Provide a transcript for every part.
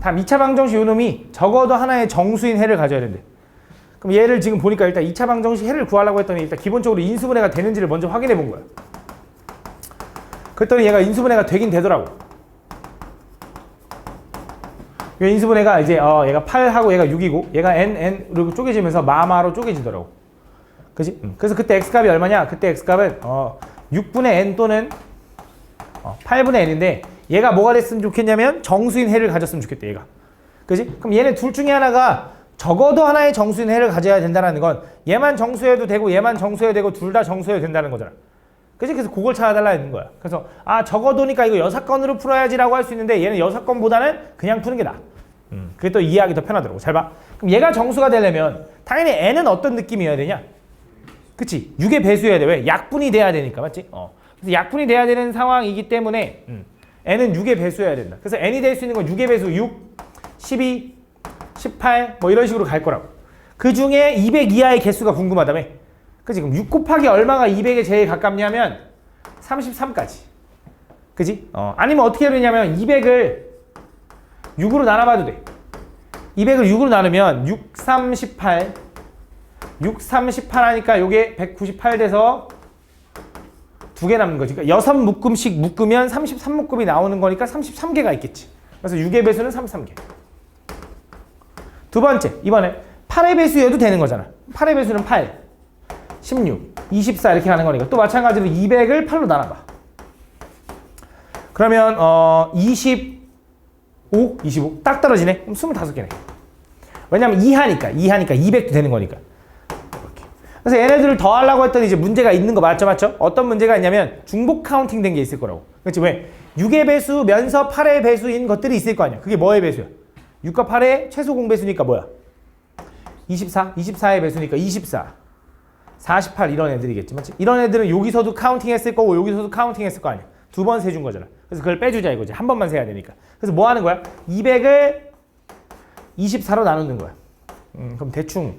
다음 2차 방정식 요놈이 적어도 하나의 정수인 해를 가져야 된대. 그럼 얘를 지금 보니까 일단 2차 방정식 해를 구하려고 했더니 일단 기본적으로 인수분해가 되는지를 먼저 확인해 본 거야. 그랬더니 얘가 인수분해가 되긴 되더라고. 이 인수분해가 이제 얘가 8하고 얘가 6이고 얘가 n으로 쪼개지면서 마마로 쪼개지더라고. 그지? 그래서 그때 x값이 얼마냐? 그때 x값은 6분의 n 또는 8분의 n인데 얘가 뭐가 됐으면 좋겠냐면 정수인 해를 가졌으면 좋겠대, 얘가. 그지? 그럼 얘네 둘 중에 하나가 적어도 하나의 정수인 해를 가져야 된다는 건 얘만 정수해도 되고 얘만 정수해도 되고 둘 다 정수해도 된다는 거잖아. 그지? 그래서 그걸 찾아달라 했는 거야. 그래서 적어도니까 이거 여사건으로 풀어야지라고 할 수 있는데 얘는 여사건보다는 그냥 푸는 게 나아. 그게 또 이해하기 더 편하더라고. 잘 봐. 그럼 얘가 정수가 되려면 당연히 n은 어떤 느낌이어야 되냐? 그치? 6의 배수여야 돼. 왜? 약분이 돼야 되니까. 맞지? 그래서 약분이 돼야 되는 상황이기 때문에 n은 6의 배수여야 된다. 그래서 n이 될 수 있는 건 6의 배수 6, 12, 18 뭐 이런 식으로 갈 거라고. 그 중에 200 이하의 개수가 궁금하다며. 그치? 그럼 6 곱하기 얼마가 200에 제일 가깝냐면 33까지. 그치? 아니면 어떻게 해야 되냐면 200을 6으로 나눠봐도 돼. 200을 6으로 나누면 6, 3, 18 6, 3, 18 하니까 요게 198 돼서 2개 남는 거지. 그러니까 6묶음씩 묶으면 33묶음이 나오는 거니까 33개가 있겠지. 그래서 6의 배수는 33개. 두 번째, 이번에 8의 배수여도 되는 거잖아. 8의 배수는 8, 16, 24 이렇게 가는 거니까 또 마찬가지로 200을 8로 나눠봐. 그러면 25 딱 떨어지네. 그럼 25개네. 왜냐면 2하니까 200도 되는 거니까. 이렇게. 그래서 얘네들을 더하려고 했더니 이제 문제가 있는 거 맞죠? 어떤 문제가 있냐면 중복 카운팅 된 게 있을 거라고. 그렇지? 왜? 6의 배수면서 8의 배수인 것들이 있을 거 아니야. 그게 뭐의 배수야? 6과 8의 최소 공배수니까 뭐야? 24, 24의 배수니까 24, 48 이런 애들이겠지. 맞지? 이런 애들은 여기서도 카운팅 했을 거고 여기서도 카운팅 했을 거 아니야. 두 번 세준 거잖아. 그래서 그걸 빼주자 이거지. 한 번만 세야 되니까. 그래서 뭐 하는 거야? 200을 24로 나누는 거야. 그럼 대충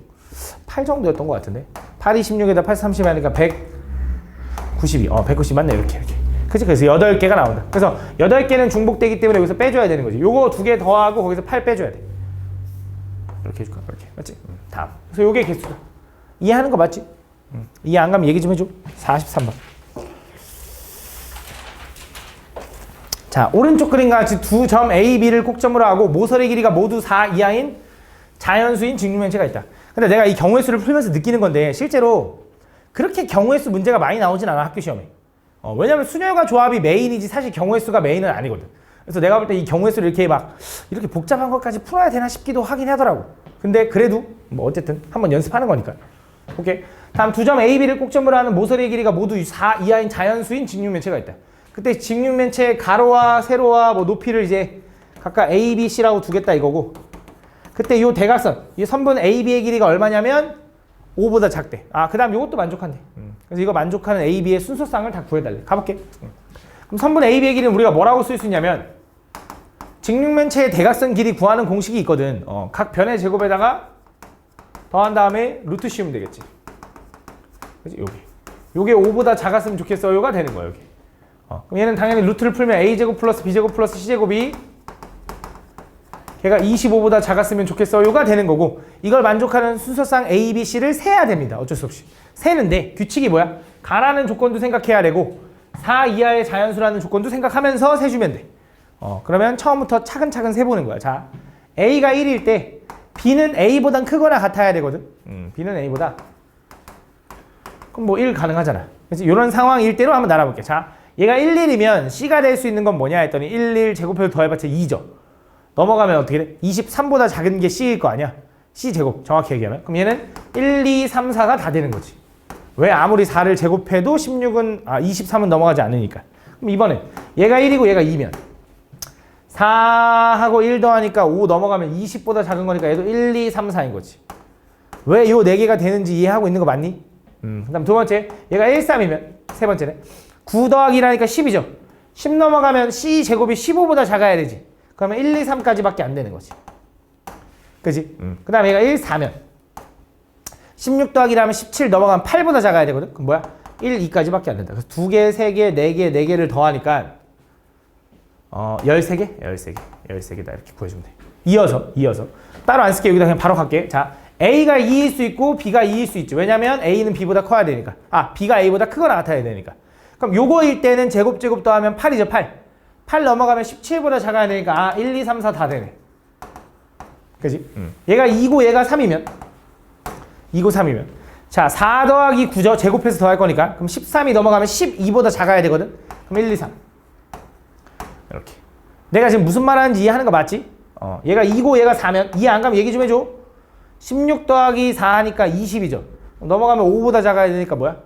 8 정도였던 것 같은데. 8이 16에다 8, 30 하니까 192. 190 맞네. 이렇게. 그치? 그래서 8개가 나온다. 그래서 8개는 중복되기 때문에 여기서 빼줘야 되는 거지. 요거 2개 더하고 거기서 8 빼줘야 돼. 이렇게 해줄까? 이렇게. 맞지? 다음. 그래서 요게 개수다. 이해하는 거 맞지? 이해 안 가면 얘기 좀 해줘. 43번. 자, 오른쪽 그림과 같이 두 점 A, B를 꼭점으로 하고 모서리 길이가 모두 4 이하인 자연수인 직육면체가 있다. 근데 내가 이 경우의 수를 풀면서 느끼는 건데 실제로 그렇게 경우의 수 문제가 많이 나오진 않아, 학교 시험에. 왜냐면 순열과 조합이 메인이지 사실 경우의 수가 메인은 아니거든. 그래서 내가 볼 때 이 경우의 수를 이렇게 복잡한 것까지 풀어야 되나 싶기도 하긴 하더라고. 근데 그래도 뭐 어쨌든 한번 연습하는 거니까. 오케이. 다음 두 점 A, B를 꼭점으로 하는 모서리 길이가 모두 4 이하인 자연수인 직육면체가 있다. 그때 직육면체의 가로와 세로와 뭐 높이를 이제 각각 A, B, C라고 두겠다 이거고. 그때 이 대각선, 이 선분 A, B의 길이가 얼마냐면 5보다 작대. 그 다음 이것도 만족한대. 그래서 이거 만족하는 A, B의 순서쌍을 다 구해달래. 가볼게. 그럼 선분 A, B의 길이는 우리가 뭐라고 쓸 수 있냐면 직육면체의 대각선 길이 구하는 공식이 있거든. 각 변의 제곱에다가 더한 다음에 루트 씌우면 되겠지. 그치? 요게 5보다 작았으면 좋겠어요가 되는 거야, 여기. 그럼 얘는 당연히 루트를 풀면 A제곱 플러스 B제곱 플러스 C제곱이 걔가 25보다 작았으면 좋겠어요가 되는 거고, 이걸 만족하는 순서쌍 A, B, C를 세야 됩니다. 어쩔 수 없이. 세는데 규칙이 뭐야? 가라는 조건도 생각해야 되고 4 이하의 자연수라는 조건도 생각하면서 세주면 돼. 그러면 처음부터 차근차근 세보는 거야. 자, A가 1일 때 B는 A보단 크거나 같아야 되거든. B는 A보다. 그럼 뭐 1 가능하잖아. 그래서 이런 상황일 때로 한번 나눠볼게. 자, 얘가 1, 1이면 C가 될 수 있는 건 뭐냐 했더니 1, 1 제곱해서 더해봤자 2죠. 넘어가면 어떻게 돼? 23보다 작은 게 C일 거 아니야? C 제곱 정확히 얘기하면. 그럼 얘는 1, 2, 3, 4가 다 되는 거지. 왜? 아무리 4를 제곱해도 23은 넘어가지 않으니까. 그럼 이번엔 얘가 1이고 얘가 2면 4하고 1 더하니까 5 넘어가면 20보다 작은 거니까 얘도 1, 2, 3, 4인 거지. 왜 요 4개가 되는지 이해하고 있는 거 맞니? 그 다음 두 번째, 얘가 1, 3이면 세 번째네. 9 더하기라니까 10이죠. 10 넘어가면 C 제곱이 15보다 작아야 되지. 그러면 1, 2, 3까지밖에 안 되는 거지. 그지? 그 다음에 얘가 1, 4면 16 더하기라 하면 17 넘어가면 8보다 작아야 되거든. 그럼 뭐야? 1, 2까지밖에 안 된다. 그래서 2개, 3개, 4개, 4개를 더하니까 13개? 13개다 이렇게 구해주면 돼. 이어서. 따로 안 쓸게. 여기다 그냥 바로 갈게. 자, A가 2일 수 있고 B가 2일 수 있죠. 왜냐면 A는 B보다 커야 되니까. B가 A보다 크거나 같아야 되니까. 그럼 요거일 때는 제곱 더하면 8이죠. 8 넘어가면 17보다 작아야 되니까 1, 2, 3, 4 다 되네. 그지? 얘가 2고 얘가 3이면 자, 4 더하기 9죠. 제곱해서 더할 거니까. 그럼 13이 넘어가면 12보다 작아야 되거든. 그럼 1, 2, 3 이렇게. 내가 지금 무슨 말 하는지 이해하는 거 맞지? 얘가 2고 얘가 4면 이해 안 가면 얘기 좀 해줘. 16 더하기 4 하니까 20이죠. 넘어가면 5보다 작아야 되니까 뭐야?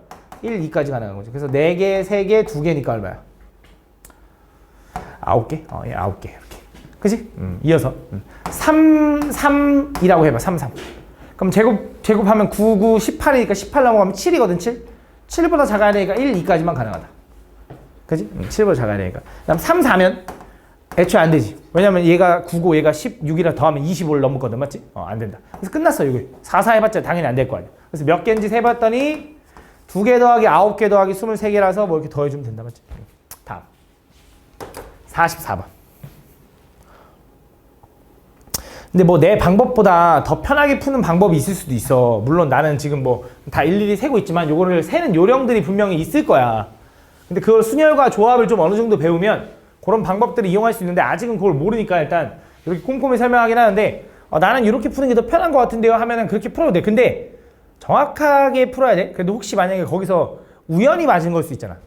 1, 2까지 가능한 거죠. 그래서 4개, 3개, 2개니까 얼마야? 9개? 예, 9개. 이렇게. 그치? 이어서. 3이라고 해봐. 3. 그럼 제곱하면 9, 9, 18이니까 18 넘어가면 7이거든, 7. 7보다 작아야 되니까 1, 2까지만 가능하다. 그치? 7보다 작아야 되니까. 그 다음 3, 4면 애초에 안 되지. 왜냐면 얘가 9고 얘가 16이라 더하면 25를 넘었거든, 맞지? 안 된다. 그래서 끝났어, 이거. 4, 4 해봤자 당연히 안 될 거 아니야. 그래서 몇 개인지 세봤더니 2개 더하기 9개 더하기 23개라서 뭐 이렇게 더해주면 된다, 맞지? 다음. 44번. 근데 뭐 내 방법보다 더 편하게 푸는 방법이 있을 수도 있어. 물론 나는 지금 뭐 다 일일이 세고 있지만 요거를 세는 요령들이 분명히 있을 거야. 근데 그걸 순열과 조합을 좀 어느 정도 배우면 그런 방법들을 이용할 수 있는데 아직은 그걸 모르니까 일단 이렇게 꼼꼼히 설명하긴 하는데 나는 이렇게 푸는 게 더 편한 것 같은데요 하면은 그렇게 풀어도 돼. 근데 정확하게 풀어야 돼. 그래도 혹시 만약에 거기서 우연히 맞은 걸 수 있잖아.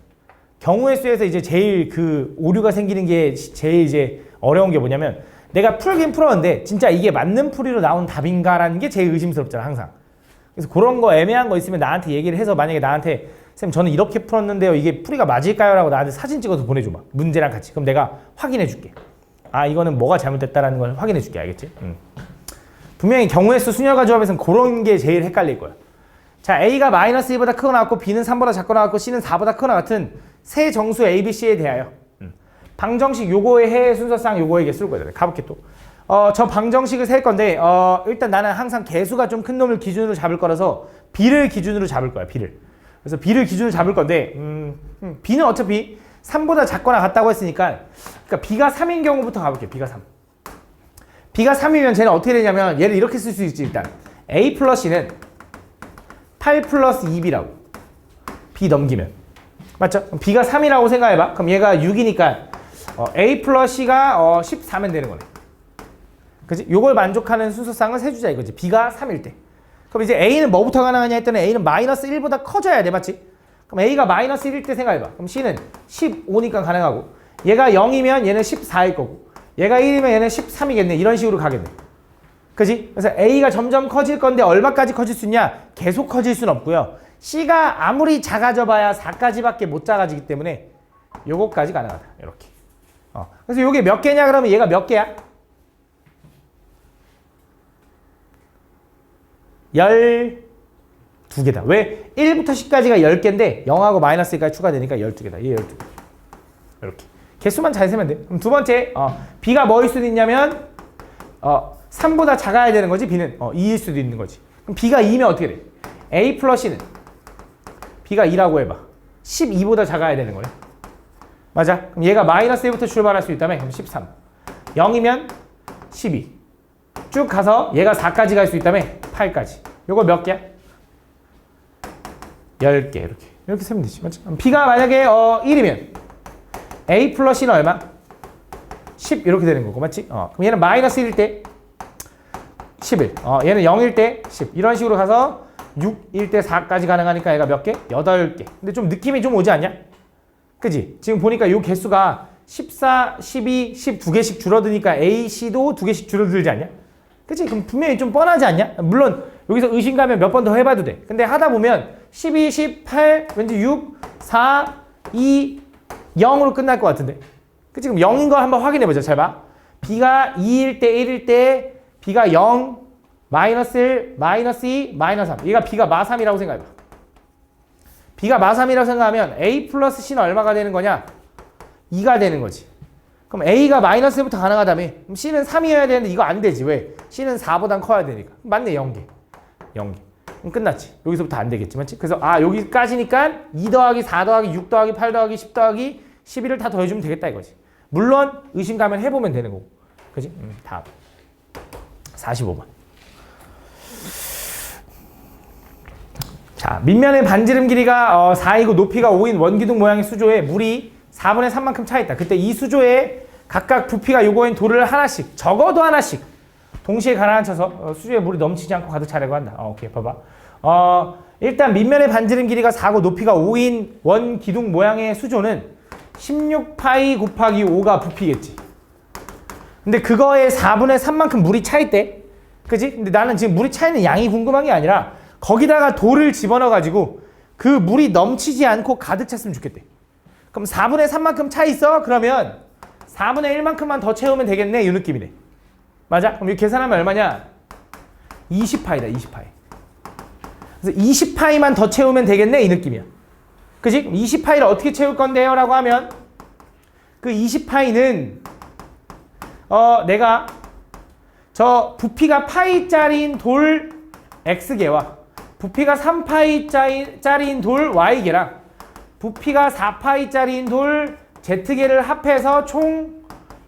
경우의 수에서 이제 제일 그 오류가 생기는 게 제일 이제 어려운 게 뭐냐면 내가 풀긴 풀었는데 진짜 이게 맞는 풀이로 나온 답인가라는 게 제일 의심스럽잖아, 항상. 그래서 그런 거 애매한 거 있으면 나한테 얘기를 해서 만약에 나한테 쌤 저는 이렇게 풀었는데요. 이게 풀이가 맞을까요? 라고 나한테 사진 찍어서 보내줘봐. 문제랑 같이. 그럼 내가 확인해 줄게. 이거는 뭐가 잘못됐다라는 걸 확인해 줄게. 알겠지? 분명히 경우의 수 순열과 조합에서는 그런 게 제일 헷갈릴 거야. 자, A가 마이너스 1보다 크거나 같고 B는 3보다 작거나 같고 C는 4보다 크거나 같은 세 정수 A, B, C에 대하여 방정식 요거의 해 순서상 요거에게 쓸 거야. 가볼게 또. 저 방정식을 셀 건데 일단 나는 항상 개수가 좀 큰 놈을 기준으로 잡을 거라서 B를 기준으로 잡을 거야. B를. 그래서 B를 기준으로 잡을 건데 B는 어차피 3보다 작거나 같다고 했으니까 그러니까 B가 3인 경우부터 가볼게. B가 3. B가 3이면 쟤는 어떻게 되냐면 얘를 이렇게 쓸 수 있지. 일단 A 플러스 C는 8 플러스 2B라고. B 넘기면. 맞죠? 그럼 B가 3이라고 생각해봐. 그럼 얘가 6이니까 A 플러스 C가 14면 되는 거네. 그치? 요걸 만족하는 순서상을 세주자 이거지. B가 3일 때. 그럼 이제 A는 뭐부터 가능하냐 했더니 A는 마이너스 1보다 커져야 돼. 맞지? 그럼 A가 마이너스 1일 때 생각해봐. 그럼 C는 15니까 가능하고 얘가 0이면 얘는 14일 거고 얘가 1이면 얘는 13이겠네. 이런 식으로 가겠네. 그지? 그래서 A가 점점 커질 건데 얼마까지 커질 수 있냐? 계속 커질 수는 없고요. C가 아무리 작아져 봐야 4까지밖에 못 작아지기 때문에 요거까지 가능하다. 이렇게. 그래서 요게 몇 개냐 그러면 얘가 몇 개야? 12개다. 왜? 1부터 10까지가 10개인데 0하고 마이너스 1까지 추가되니까 12개다. 얘 12개. 이렇게. 개수만 잘 세면 돼. 그럼 두 번째, B가 뭐일 수도 있냐면 3보다 작아야 되는 거지. B는 2일 수도 있는 거지. 그럼 B가 2면 어떻게 돼? A 플러스 C는 B가 2라고 해봐. 12보다 작아야 되는 거네. 맞아? 그럼 얘가 마이너스 1부터 출발할 수 있다며? 그럼 13. 0이면 12. 쭉 가서 얘가 4까지 갈 수 있다며? 8까지. 요거 몇 개야? 10개. 이렇게 세면 되지. 맞지? 그럼 B가 만약에 1이면 A 플러스 C는 얼마? 10 이렇게 되는 거고. 맞지? 그럼 얘는 마이너스 1일 때 11. 얘는 0일 때 10. 이런 식으로 가서 6일 때 4까지 가능하니까 얘가 몇 개? 8개. 근데 좀 느낌이 좀 오지 않냐? 그지? 지금 보니까 요 개수가 14, 12, 10 두 개씩 줄어드니까 A, C도 두 개씩 줄어들지 않냐? 그치? 그럼 분명히 좀 뻔하지 않냐? 물론 여기서 의심 가면 몇 번 더 해봐도 돼. 근데 하다 보면 12, 18, 왠지 6, 4, 2, 0으로 끝날 것 같은데. 그치? 그럼 0인 거 한번 확인해보자. 잘 봐. B가 2일 때, 1일 때, B가 0, 마이너스 1, 마이너스 2, 마이너스 3. 얘가 B가 마3이라고 생각해봐. B가 마3이라고 생각하면 A 플러스 C는 얼마가 되는 거냐? 2가 되는 거지. 그럼 A가 마이너스 1부터 가능하다며? 그럼 C는 3이어야 되는데 이거 안 되지. 왜? C는 4보단 커야 되니까. 맞네, 0개. 그럼 끝났지. 여기서부터 안 되겠지. 맞지? 그래서 여기까지니까 2 더하기 4 더하기 6 더하기 8 더하기 10 더하기 11을 다 더해주면 되겠다 이거지. 물론 의심 가면 해보면 되는 거고. 그지? 다음. 45번. 자, 밑면의 반지름 길이가 4이고 높이가 5인 원기둥 모양의 수조에 물이 4분의 3만큼 차 있다. 그때 이 수조에 각각 부피가 요거인 돌을 하나씩, 적어도 하나씩 동시에 가라앉혀서 수조에 물이 넘치지 않고 가득 차려고 한다. 오케이, 봐봐. 일단 밑면의 반지름 길이가 4고 높이가 5인 원기둥 모양의 수조는 16파이 곱하기 5가 부피겠지. 근데 그거에 4분의 3만큼 물이 차 있대. 그지? 근데 나는 지금 물이 차 있는 양이 궁금한 게 아니라 거기다가 돌을 집어넣어가지고 그 물이 넘치지 않고 가득 찼으면 좋겠대. 그럼 4분의 3만큼 차 있어? 그러면 4분의 1만큼만 더 채우면 되겠네? 이 느낌이네. 맞아? 그럼 이거 계산하면 얼마냐? 20파이다, 20파이. 그래서 20파이만 더 채우면 되겠네? 이 느낌이야. 그지? 20파이를 어떻게 채울 건데요? 라고 하면 그 20파이는 내가 저 부피가 파이짜리인 돌 X개와 부피가 3파이짜리인 돌 Y개랑 부피가 4파이짜리인 돌 Z개를 합해서 총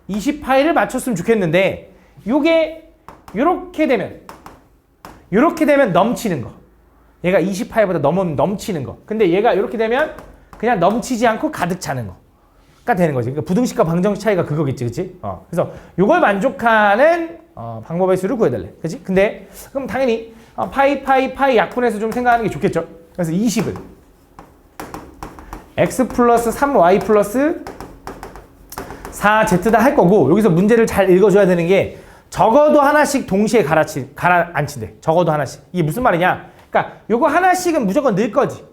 20파이를 맞췄으면 좋겠는데 요게 요렇게 되면 넘치는 거. 얘가 20파이보다 넘으면 넘치는 거. 근데 얘가 이렇게 되면 그냥 넘치지 않고 가득 차는 거가 되는 거지. 그러니까 부등식과 방정식 차이가 그거겠지, 그치? 그래서 요걸 만족하는 방법의 수를 구해달래. 그치? 근데 그럼 당연히 파이 약분해서 좀 생각하는 게 좋겠죠. 그래서 20은 x 플러스 3y 플러스 4z다 할 거고 여기서 문제를 잘 읽어줘야 되는 게 적어도 하나씩 동시에 가라앉힌대. 적어도 하나씩. 이게 무슨 말이냐? 그러니까 요거 하나씩은 무조건 늘 거지.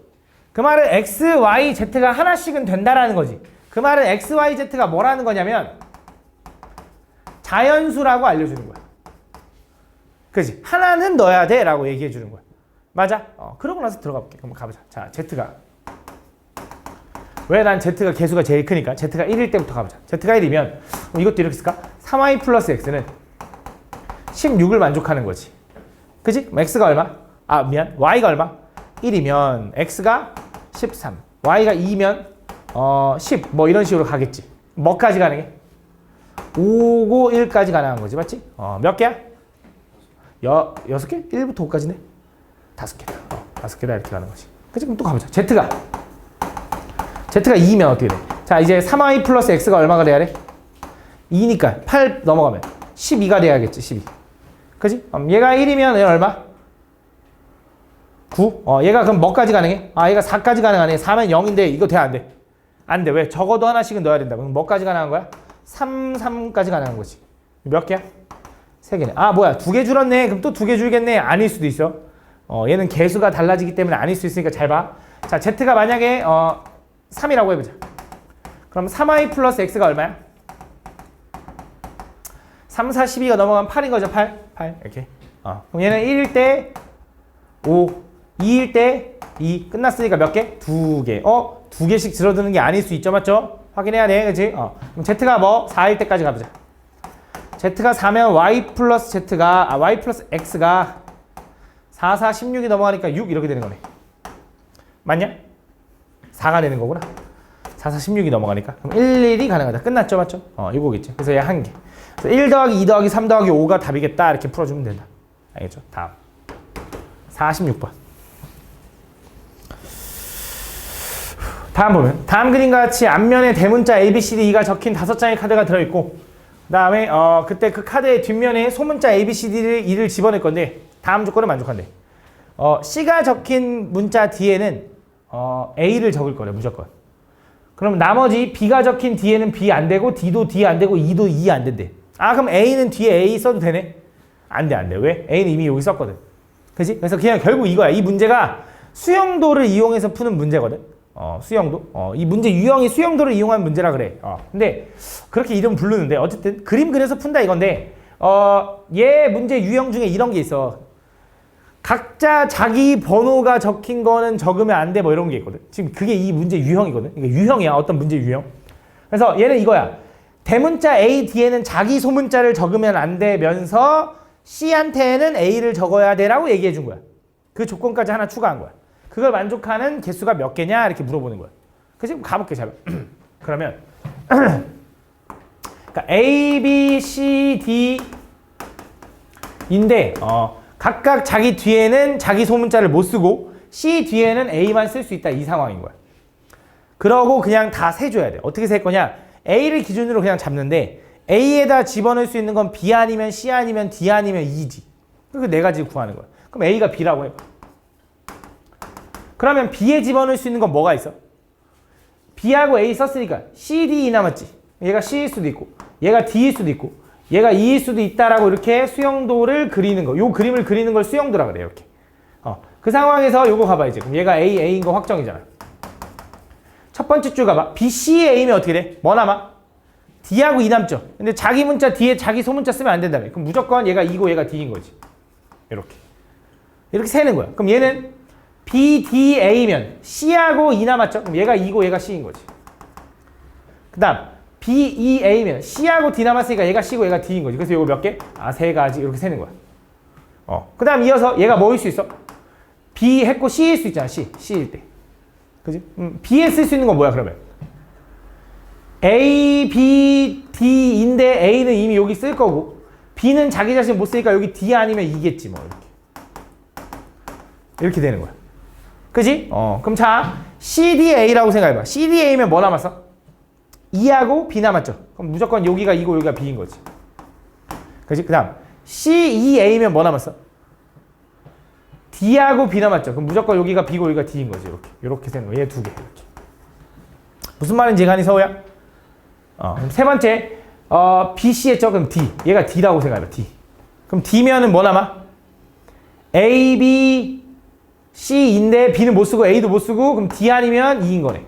그 말은 x, y, z가 하나씩은 된다라는 거지. 그 말은 x, y, z가 뭐라는 거냐면 자연수라고 알려주는 거야. 그지? 하나는 넣어야 돼 라고 얘기해 주는 거야. 맞아? 그러고 나서 들어가 볼게. 그럼 가보자. 자, z가 왜 난 z가 개수가 제일 크니까 z가 1일 때부터 가보자. z가 1이면 이것도 이렇게 쓸까? 3y 플러스 x는 16을 만족하는 거지. 그지? x가 얼마? y가 얼마? 1이면 x가 13, y가 2면 10 뭐 이런 식으로 가겠지. 뭐까지 가능해? 5고 1까지 가능한 거지. 맞지? 몇 개야? 6개? 1부터 5까지네? 5개다. 5개다 이렇게 가는 거지. 그치? 그럼 또 가보자. z가 2면 어떻게 돼? 자, 이제 3y 플러스 x가 얼마가 돼야 돼? 2니까 8 넘어가면 12가 돼야겠지. 12. 그치? 얘가 1이면 얘 얼마? 9? 얘가 그럼 뭐까지 가능해? 얘가 4까지 가능하네. 4면 0인데 이거 돼? 안 돼? 안 돼. 왜? 적어도 하나씩은 넣어야 된다. 그럼 뭐까지 가능한 거야? 3까지 가능한 거지. 몇 개야? 3개네. 뭐야. 2개 줄었네. 그럼 또 2개 줄겠네. 아닐 수도 있어. 얘는 개수가 달라지기 때문에 아닐 수 있으니까 잘 봐. 자, z가 만약에 3이라고 해보자. 그럼 3y 플러스 x가 얼마야? 3, 4, 12가 넘어가면 8인 거죠. 8. 이렇게. 그럼 얘는 1일 때 5. 2일 때 2 끝났으니까 몇 개? 2개. 2개씩 줄어드는 게 아닐 수 있죠, 맞죠? 확인해야 돼, 그치? 그럼 z가 뭐? 4일 때까지 가보자. z가 4면 y 플러스 x가 4, 4, 16이 넘어가니까 6 이렇게 되는 거네. 맞냐? 4가 되는 거구나. 4, 4, 16이 넘어가니까. 그럼 1, 1이 가능하다. 끝났죠, 맞죠? 이거겠지. 그래서 얘 한 개. 그래서 1 더하기 2 더하기 3 더하기 5가 답이겠다. 이렇게 풀어주면 된다. 알겠죠? 다음. 46번. 다음 보면 다음 그림과 같이 앞면에 대문자 ABCDE가 적힌 5장의 카드가 들어있고 그 다음에 그때 그 카드의 뒷면에 소문자 ABCD를 E를 집어넣을 건데 다음 조건을 만족한대. C가 적힌 문자 뒤에는 A를 적을 거래 무조건. 그럼 나머지 B가 적힌 D에는 B 안 되고 D도 D 안 되고 E도 E 안 된대. 그럼 A는 뒤에 A 써도 되네? 안 돼. 왜? A는 이미 여기 썼거든. 그치? 그래서 그냥 결국 이거야. 이 문제가 수영도를 이용해서 푸는 문제거든. 수영도. 이 문제 유형이 수영도를 이용한 문제라 그래. 근데 그렇게 이름 부르는데 어쨌든 그림 그려서 푼다 이건데 얘 문제 유형 중에 이런 게 있어. 각자 자기 번호가 적힌 거는 적으면 안 돼 뭐 이런 게 있거든. 지금 그게 이 문제 유형이거든. 그러니까 유형이야. 어떤 문제 유형. 그래서 얘는 이거야. 대문자 A 뒤에는 자기 소문자를 적으면 안 되면서 C한테는 A를 적어야 돼라고 얘기해 준 거야. 그 조건까지 하나 추가한 거야. 그걸 만족하는 개수가 몇 개냐 이렇게 물어보는 거야. 그래서 가볼게 잘. 그러면 그러니까 A, B, C, D 인데 각각 자기 뒤에는 자기 소문자를 못 쓰고 C 뒤에는 A만 쓸 수 있다 이 상황인 거야. 그러고 그냥 다 세줘야 돼. 어떻게 셀 거냐? A를 기준으로 그냥 잡는데 A에다 집어넣을 수 있는 건 B 아니면 C 아니면 D 아니면 E지. 그 네 가지 구하는 거야. 그럼 A가 B라고 해봐. 그러면 B에 집어넣을 수 있는 건 뭐가 있어? B하고 A 썼으니까 C, D, E 남았지. 얘가 C일 수도 있고 얘가 D일 수도 있고 얘가 E일 수도 있다라고 이렇게 수용도를 그리는 거. 요 그림을 그리는 걸 수용도라 그래 이렇게. 그 상황에서 요거 가봐 이제. 그럼 얘가 A, A인 거 확정이잖아. 첫 번째 줄 가봐. B, C, A면 어떻게 돼? 뭐 남아? D하고 E 남죠. 근데 자기 문자 뒤에 자기 소문자 쓰면 안 된다며. 그럼 무조건 얘가 E고 얘가 D인 거지. 이렇게 세는 거야. 그럼 얘는 B, D, A면 C하고 E 남았죠? 그럼 얘가 E고 얘가 C인 거지. 그 다음 B, E, A면 C하고 D 남았으니까 얘가 C고 얘가 D인 거지. 그래서 이거 몇 개? 세 가지 이렇게 세는 거야. 그 다음 이어서 얘가 뭐일 수 있어? B 했고 C일 수 있잖아. C일 때. 그지? B에 쓸 수 있는 건 뭐야 그러면? A, B, D인데 A는 이미 여기 쓸 거고 B는 자기 자신 못 쓰니까 여기 D 아니면 E겠지 뭐 이렇게 되는 거야. 그지? 그럼 자 CDA라고 생각해봐. CDA면 뭐 남았어? E하고 B 남았죠. 그럼 무조건 여기가 E고 여기가 B인 거지. 그지? 그 다음 CEA면 뭐 남았어? D하고 B 남았죠. 그럼 무조건 여기가 B고 여기가 D인 거지. 이렇게 되는 거야. 얘 두 개. 이렇게. 무슨 말인지 가니 서우야? 그럼 세 번째 BC 했죠? 그럼 D. 얘가 D라고 생각해봐. D. 그럼 D면은 뭐 남아? A, B, C인데 B는 못 쓰고 A도 못 쓰고 그럼 D 아니면 E인 거네.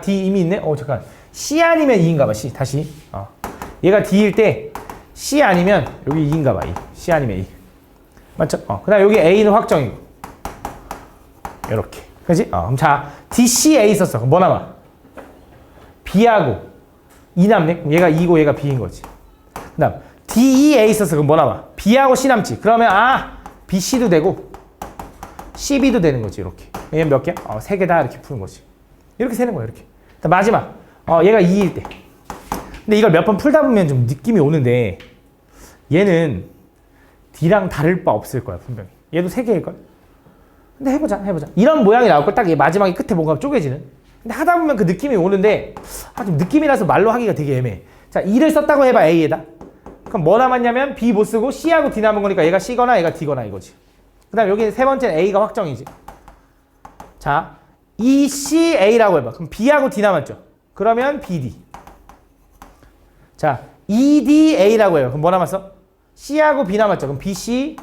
D 이미 있네? 잠깐. C 아니면 E인가 봐. C. 다시. 얘가 D일 때 C 아니면 여기 E인가 봐. E. C 아니면 E. 맞죠? 그 다음 여기 A는 확정이고. 이렇게. 그지? 그럼 자, DCA 썼어. 그럼 뭐 남아? B하고 E 남네? 그럼 얘가 E고 얘가 B인 거지. 그 다음 DEA 썼어. 그럼 뭐 남아? B하고 C 남지. 그러면 BC도 되고 CB도 되는 거지. 이렇게. 얘는 몇 개? 세 개 다 이렇게 푸는 거지. 이렇게 세는 거야. 이렇게. 마지막. 얘가 2일 때. 근데 이걸 몇 번 풀다 보면 좀 느낌이 오는데 얘는 D랑 다를 바 없을 거야 분명히. 얘도 3개일걸? 근데 해보자. 이런 모양이 나올 걸 딱 마지막에 끝에 뭔가 쪼개지는. 근데 하다 보면 그 느낌이 오는데 좀 느낌이라서 말로 하기가 되게 애매해. 자, 2를 썼다고 해봐 A에다. 그럼 뭐 남았냐면 B 못 쓰고 C하고 D 남은 거니까 얘가 C거나 얘가 D거나 이거지. 그 다음 여기 세 번째는 A가 확정이지. 자, ECA라고 해봐. 그럼 B하고 D 남았죠. 그러면 BD. 자, EDA라고 해요. 그럼 뭐 남았어? C하고 B 남았죠. 그럼 BC,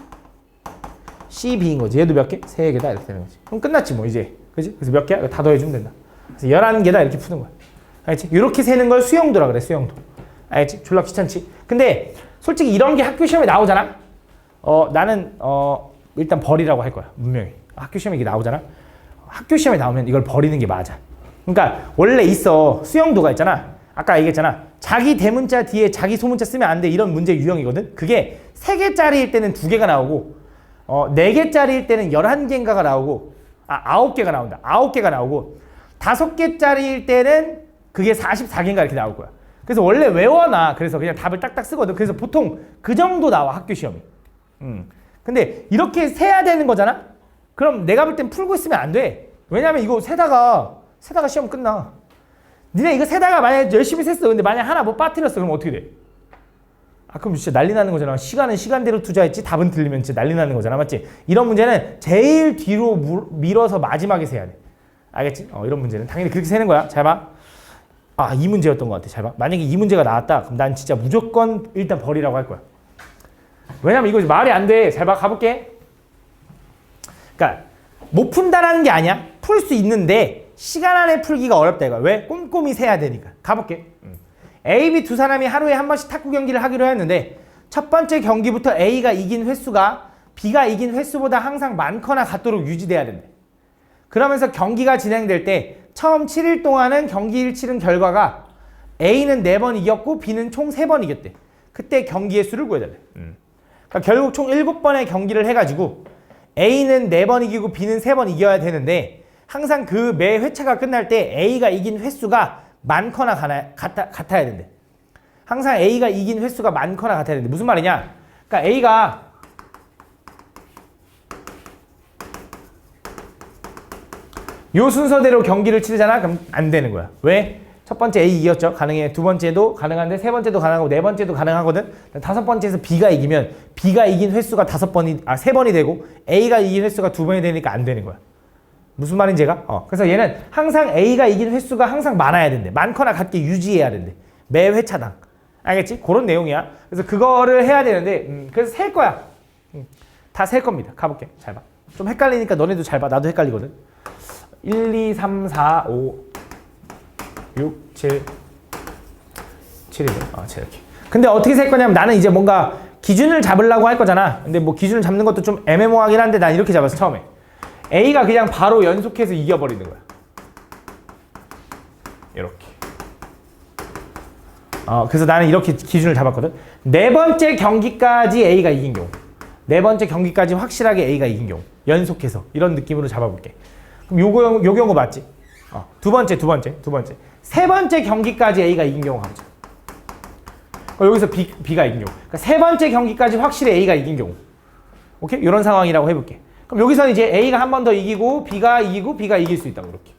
CB인 거지. 얘도 몇 개? 3개다 이렇게 되는 거지. 그럼 끝났지 뭐 이제. 그지? 그래서 몇 개야? 다 더해주면 된다. 그래서 11개다 이렇게 푸는 거야. 알겠지? 이렇게 세는 걸 수용도라 그래. 수용도. 알겠지? 졸라 귀찮지? 근데 솔직히 이런 게 학교 시험에 나오잖아? 나는 일단 버리라고 할 거야. 분명히. 학교 시험에 이게 나오잖아? 학교 시험에 나오면 이걸 버리는 게 맞아. 그러니까 원래 있어. 수용도가 있잖아. 아까 얘기했잖아. 자기 대문자 뒤에 자기 소문자 쓰면 안 돼. 이런 문제 유형이거든. 그게 3개짜리일 때는 2개가 나오고 4개짜리일 때는 11개인가가 나오고 9개가 나온다. 9개가 나오고 5개짜리일 때는 그게 44개인가 이렇게 나올 거야. 그래서 원래 외워놔. 그래서 그냥 답을 딱딱 쓰거든. 그래서 보통 그 정도 나와 학교 시험이. 근데 이렇게 세야 되는 거잖아? 그럼 내가 볼 땐 풀고 있으면 안 돼. 왜냐면 이거 세다가 시험 끝나. 니네 이거 세다가 만약에 열심히 셌어. 근데 만약 하나 뭐 빠뜨렸어. 그럼 어떻게 돼? 그럼 진짜 난리 나는 거잖아. 시간은 시간대로 투자했지. 답은 틀리면 진짜 난리 나는 거잖아. 맞지? 이런 문제는 제일 뒤로 밀어서 마지막에 세야 돼. 알겠지? 이런 문제는 당연히 그렇게 세는 거야. 잘 봐. 이 문제였던 것 같아. 잘 봐. 만약에 이 문제가 나왔다. 그럼 난 진짜 무조건 일단 버리라고 할 거야. 왜냐면 이거 말이 안 돼. 잘 봐. 가볼게. 그러니까 못 푼다라는 게 아니야. 풀 수 있는데 시간 안에 풀기가 어렵다 이거야. 왜? 꼼꼼히 세야 되니까. 가볼게. A, B 두 사람이 하루에 한 번씩 탁구 경기를 하기로 했는데 첫 번째 경기부터 A가 이긴 횟수가 B가 이긴 횟수보다 항상 많거나 같도록 유지돼야 된대. 그러면서 경기가 진행될 때 처음 7일 동안은 경기를 치른 결과가 A는 4번 이겼고 B는 총 3번 이겼대. 그때 경기의 수를 구해달래. 그러니까 결국 총 7번의 경기를 해가지고 A는 4번 이기고 B는 3번 이겨야 되는데 항상 그 매 회차가 끝날 때 A가 이긴 횟수가 많거나 같아야 된대. 항상 A가 이긴 횟수가 많거나 같아야 된대. 무슨 말이냐? 그러니까 A가 요 순서대로 경기를 치르잖아? 그럼 안 되는 거야. 왜? 첫 번째 A 이겼죠? 가능해. 두 번째도 가능한데 세 번째도 가능하고 네 번째도 가능하거든? 다섯 번째에서 B가 이기면 B가 이긴 횟수가 세 번이 되고 A가 이긴 횟수가 두 번이 되니까 안 되는 거야. 무슨 말인지 얘가? 그래서 얘는 항상 A가 이긴 횟수가 항상 많아야 된대. 많거나 같게 유지해야 된대. 매 회차당. 알겠지? 그런 내용이야. 그래서 그거를 해야 되는데 그래서 셀 거야. 다 셀 겁니다. 가볼게. 잘 봐. 좀 헷갈리니까 너네도 잘 봐. 나도 헷갈리거든. 1, 2, 3, 4, 5, 6, 7, 7이네. 7 이렇게. 근데 어떻게 셀 거냐면 나는 이제 뭔가 기준을 잡으려고 할 거잖아. 근데 뭐 기준을 잡는 것도 좀 애매모호하긴 한데 난 이렇게 잡았어, 처음에. A가 그냥 바로 연속해서 이겨버리는 거야. 이렇게. 그래서 나는 이렇게 기준을 잡았거든. 네 번째 경기까지 A가 이긴 경우. 네 번째 경기까지 확실하게 A가 이긴 경우. 연속해서. 이런 느낌으로 잡아볼게. 그럼 요 경우 맞지? 두 번째. 세 번째 경기까지 A가 이긴 경우 가보자. 여기서 B가 이긴 경우. 그러니까 세 번째 경기까지 확실히 A가 이긴 경우. 오케이? 이런 상황이라고 해볼게. 그럼 여기서는 이제 A가 한 번 더 이기고 B가 이기고 B가 이길 수 있다고 이렇게.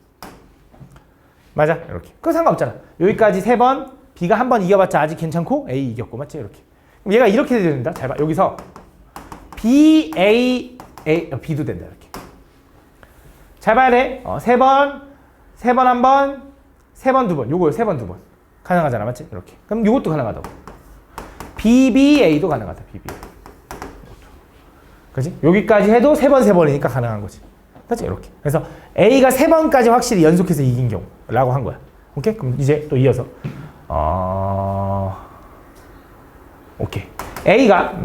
맞아? 이렇게. 그거 상관없잖아. 여기까지 세 번, B가 한 번 이겨봤자 아직 괜찮고 A 이겼고 맞지? 이렇게. 그럼 얘가 이렇게 된다. 잘 봐. 여기서 B, A, B도 된다. 이렇게. 잘 봐야 돼. 세 번 한 번, 세 번 두 번. 요거 세 번 두 번. 가능하잖아. 맞지? 이렇게. 그럼 요것도 가능하다고. BBA도 가능하다. BB. 그치? 여기까지 해도 세 번이니까 가능한 거지. 그치? 이렇게. 그래서 A가 세 번까지 확실히 연속해서 이긴 경우라고 한 거야. 오케이? 그럼 이제 또 이어서. 오케이. A가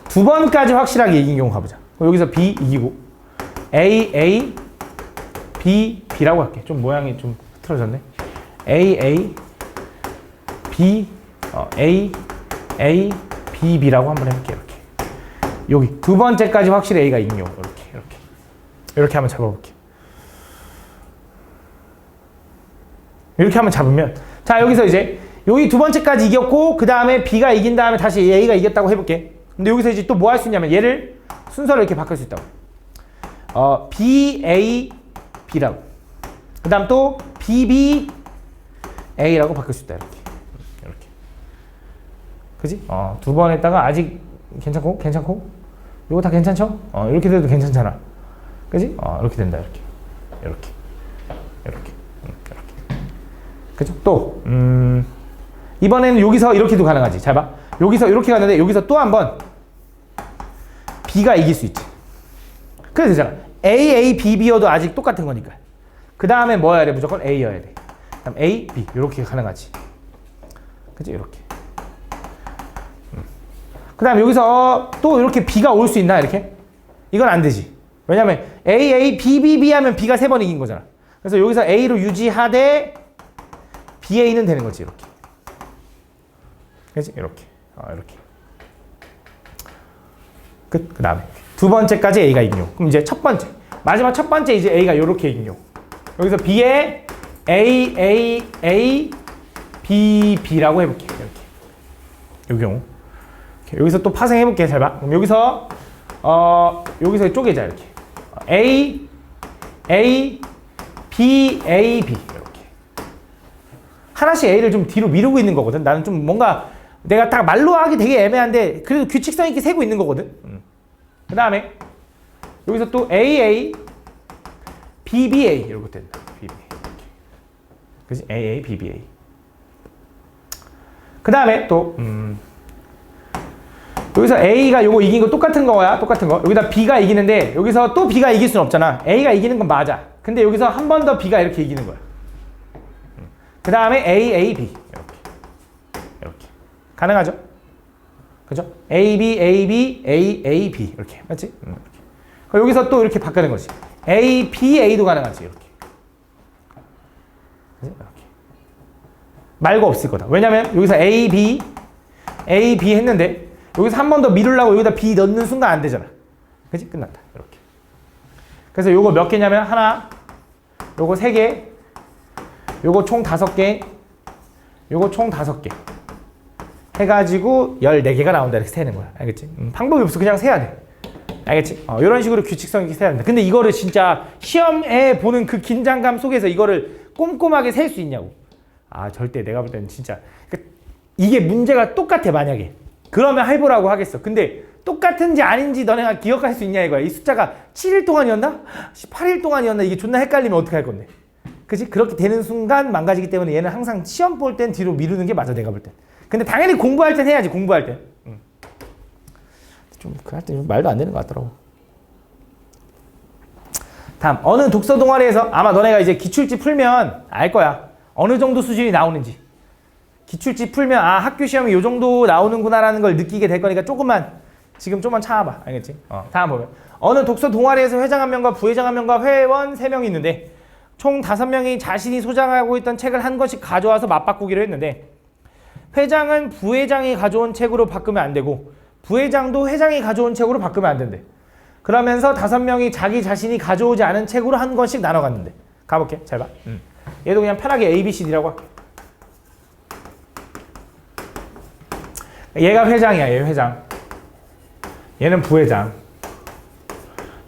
두 번까지 확실하게 이긴 경우 가보자. 여기서 B 이기고 A, B라고 할게. 좀 모양이 좀 흐트러졌네. A, B, A, B라고 한번 해볼게. 이렇게. 여기 두 번째까지 확실히 A가 이긴 경우. 이렇게 한번 잡아볼게. 이렇게 한번 잡으면 자 여기서 이제 여기 두 번째까지 이겼고 그 다음에 B가 이긴 다음에 다시 A가 이겼다고 해볼게. 근데 여기서 이제 또 뭐 할 수 있냐면 얘를 순서를 이렇게 바꿀 수 있다고. B, A, B라고. 그 다음 또 B, B, A라고 바꿀 수 있다. 이렇게. 그지? 두 번 했다가 아직 괜찮고 이거 다 괜찮죠? 이렇게 돼도 괜찮잖아. 그지? 이렇게 된다. 이렇게. 그죠? 또 이번에는 여기서 이렇게도 가능하지. 잘 봐. 여기서 이렇게 갔는데 여기서 또 한 번 B가 이길 수 있지. 그래서 되잖아. A, B여도 아직 똑같은 거니까. 그 다음에 뭐여야 돼? 무조건 A여야 돼. 그다음 A, B 이렇게 가능하지. 그치? 이렇게. 그 다음 여기서 또 이렇게 B가 올 수 있나? 이렇게? 이건 안 되지. 왜냐면 A, B 하면 B가 세 번 이긴 거잖아. 그래서 여기서 A로 유지하되 BA는 되는 거지. 이렇게. 그치? 이렇게. 그 다음에 두 번째까지 A가 이긴 경우. 그럼 이제 마지막 첫 번째 이제 A가 이렇게 이긴 경우. 여기서 B에 A, B라고 해볼게. 이렇게. 이 경우. 여기서 또 파생해볼게. 잘 봐. 그럼 여기서 쪼개자. 이렇게. A, B, 이렇게. 하나씩 A를 좀 뒤로 미루고 있는 거거든. 나는 좀 뭔가 내가 딱 말로 하기 되게 애매한데 그래도 규칙성 있게 세고 있는 거거든. 그 다음에 여기서 또 A, BBA 이렇게 된다. BBA. 그치? A, BBA. 그 다음에 또 여기서 A가 요거 이긴 거 똑같은 거야. 똑같은 거. 여기다 B가 이기는데 여기서 또 B가 이길 수는 없잖아. A가 이기는 건 맞아. 근데 여기서 한 번 더 B가 이렇게 이기는 거야. 그 다음에 A, B 이렇게 가능하죠? 그죠? A, B 이렇게 맞지? 이렇게. 여기서 또 이렇게 바꾸는 거지. A도 가능하지. 이렇게. 말고 없을 거다. 왜냐면 여기서 A, B 했는데 여기서 한 번 더 미루려고 여기다 B 넣는 순간 안 되잖아. 그치? 끝났다. 이렇게. 그래서 요거 몇 개냐면 하나, 요거 3개, 요거 총 5개, 요거 총 5개 해가지고 14개가 나온다. 이렇게 세는 거야. 알겠지? 방법이 없어. 그냥 세야 돼. 알겠지? 이런 식으로 규칙성 있게 세야 된다. 근데 이거를 진짜 시험에 보는 그 긴장감 속에서 이거를 꼼꼼하게 셀 수 있냐고. 절대 내가 볼 때는 진짜 이게 문제가 똑같아 만약에. 그러면 해보라고 하겠어. 근데 똑같은지 아닌지 너네가 기억할 수 있냐 이거야. 이 숫자가 7일 동안이었나? 8일 동안이었나? 이게 존나 헷갈리면 어떻게 할 건데? 그치? 그렇게 되는 순간 망가지기 때문에 얘는 항상 시험 볼 땐 뒤로 미루는 게 맞아 내가 볼 땐. 근데 당연히 공부할 땐 해야지 공부할 땐. 좀 그 할 때 말도 안 되는 것 같더라고. 다음 어느 독서 동아리에서 아마 너네가 이제 기출지 풀면 알 거야. 어느 정도 수준이 나오는지. 기출지 풀면 학교 시험이 요 정도 나오는구나라는 걸 느끼게 될 거니까 지금 조금만 참아봐. 알겠지? 다음 보면 어느 독서 동아리에서 회장 1명과 부회장 1명과 회원 3명이 있는데 총 5명이 자신이 소장하고 있던 책을 한 권씩 가져와서 맞바꾸기로 했는데 회장은 부회장이 가져온 책으로 바꾸면 안 되고 부회장도 회장이 가져온 책으로 바꾸면 안 된대. 그러면서 5명이 자기 자신이 가져오지 않은 책으로 한 권씩 나눠 갔는데. 가볼게. 잘 봐. 얘도 그냥 편하게 A, B, C, D라고 할게. 얘가 회장이야. 얘 회장. 얘는 부회장.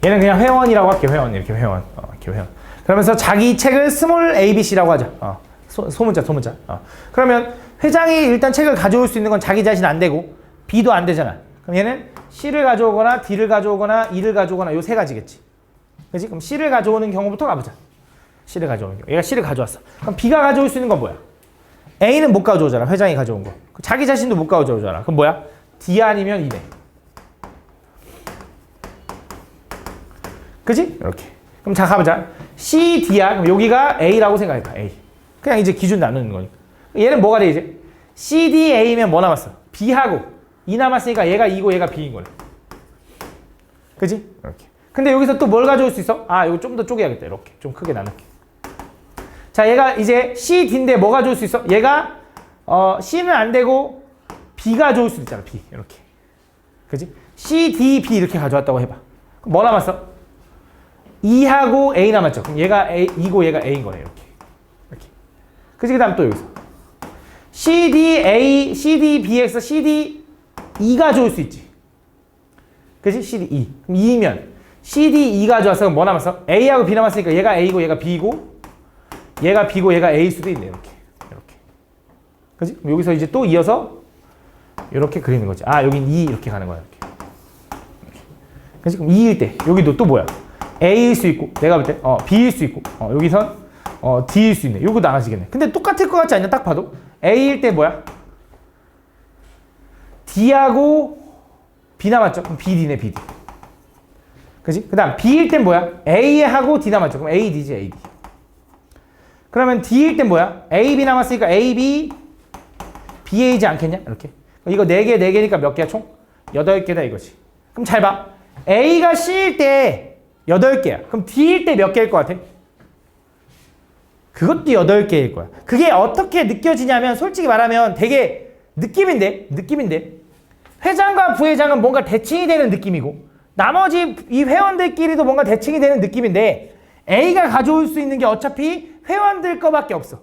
얘는 그냥 회원이라고 할게. 회원. 이렇게 회원. 이렇게 회원. 그러면서 자기 책을 스몰 A, B, C라고 하자. 소문자. 그러면 회장이 일단 책을 가져올 수 있는 건 자기 자신 안 되고 B도 안 되잖아. 그럼 얘는 C를 가져오거나 D를 가져오거나 E를 가져오거나 요 3가지겠지. 그렇지? 그럼 C를 가져오는 경우부터 가보자. C를 가져오는 경우. 얘가 C를 가져왔어. 그럼 B가 가져올 수 있는 건 뭐야? A는 못 가져오잖아. 회장이 가져온 거. 자기 자신도 못 가져오잖아. 그럼 뭐야? D 아니면 E네. 그지? 이렇게. 그럼 자 가보자. C, D야. 그럼 여기가 A라고 생각해봐. A. 그냥 이제 기준 나누는 거니까. 얘는 뭐가 돼 이제? C, D, A면 뭐 남았어? B하고 E 남았으니까 얘가 E고 얘가 B인 거네. 그지? 이렇게. 근데 여기서 또 뭘 가져올 수 있어? 이거 좀 더 쪼개야겠다. 이렇게. 좀 크게 나눌게. 자, 얘가 이제 C, D인데 뭐 가져올 수 있어? 얘가 C는 안 되고 B 가져올 수도 있잖아. B. 이렇게. 그지? C, D, B 이렇게 가져왔다고 해봐. 그럼 뭐 남았어? E하고 A 남았죠. 그럼 얘가 E고 얘가 A인 거네. 이렇게. 그지? 그 다음 또 여기서 CD, A, CD, B에서 CD, E 가져올 수 있지. 그지? CD, E. 그럼 E면 CD, E 가져와서 뭐 남았어? A하고 B 남았으니까 얘가 A고 얘가 B고 얘가 B고 얘가 A일 수도 있네. 이렇게. 그지? 그럼 여기서 이제 또 이어서 이렇게 그리는 거지. 여긴 E 이렇게 가는 거야. 이렇게. 그지? 그럼 E일 때 여기도 또 뭐야? A일 수 있고 내가 볼 때 B일 수 있고 여기선 D일 수 있네. 요거 나눠지겠네. 근데 똑같을 것 같지 않냐? 딱 봐도. A일 때 뭐야? D하고 B 남았죠? 그럼 BD네, BD. 그지? 그 다음 B일 땐 뭐야? A하고 D 남았죠? 그럼 AD지, AD. 그러면 D일 땐 뭐야? AB 남았으니까 AB, BA지 않겠냐? 이렇게. 이거 4개, 4개니까 몇 개야, 총? 8개다 이거지. 그럼 잘 봐. A가 C일 때 8개야. 그럼 D일 때 몇 개일 것 같아? 그것도 8개일 거야. 그게 어떻게 느껴지냐면 솔직히 말하면 되게 느낌인데 회장과 부회장은 뭔가 대칭이 되는 느낌이고 나머지 이 회원들끼리도 뭔가 대칭이 되는 느낌인데 A가 가져올 수 있는 게 어차피 회원들 거밖에 없어.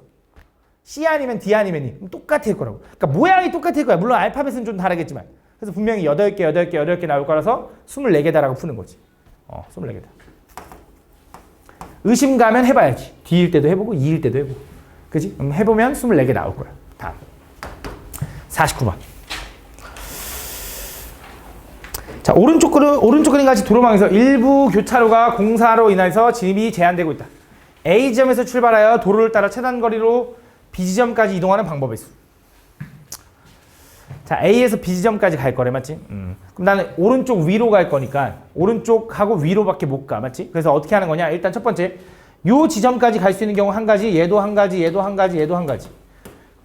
C 아니면 D 아니면 E. 똑같을 거라고. 그러니까 모양이 똑같을 거야. 물론 알파벳은 좀 다르겠지만. 그래서 분명히 8개 나올 거라서 24개다라고 푸는 거지. 24개다. 의심 가면 해봐야지. D일 때도 해보고 E일 때도 해보고. 그지? 해보면 24개 나올 거야. 다음. 49번. 자, 오른쪽 그림 같이 도로망에서 일부 교차로가 공사로 인해서 진입이 제한되고 있다. A지점에서 출발하여 도로를 따라 최단거리로 B지점까지 이동하는 방법의 수. 자, A에서 B지점까지 갈 거래, 맞지? 그럼 나는 오른쪽 위로 갈 거니까 오른쪽하고 위로밖에 못 가, 맞지? 그래서 어떻게 하는 거냐? 일단 첫 번째, 요 지점까지 갈 수 있는 경우 한 가지, 얘도 한 가지, 얘도 한 가지, 얘도 한 가지.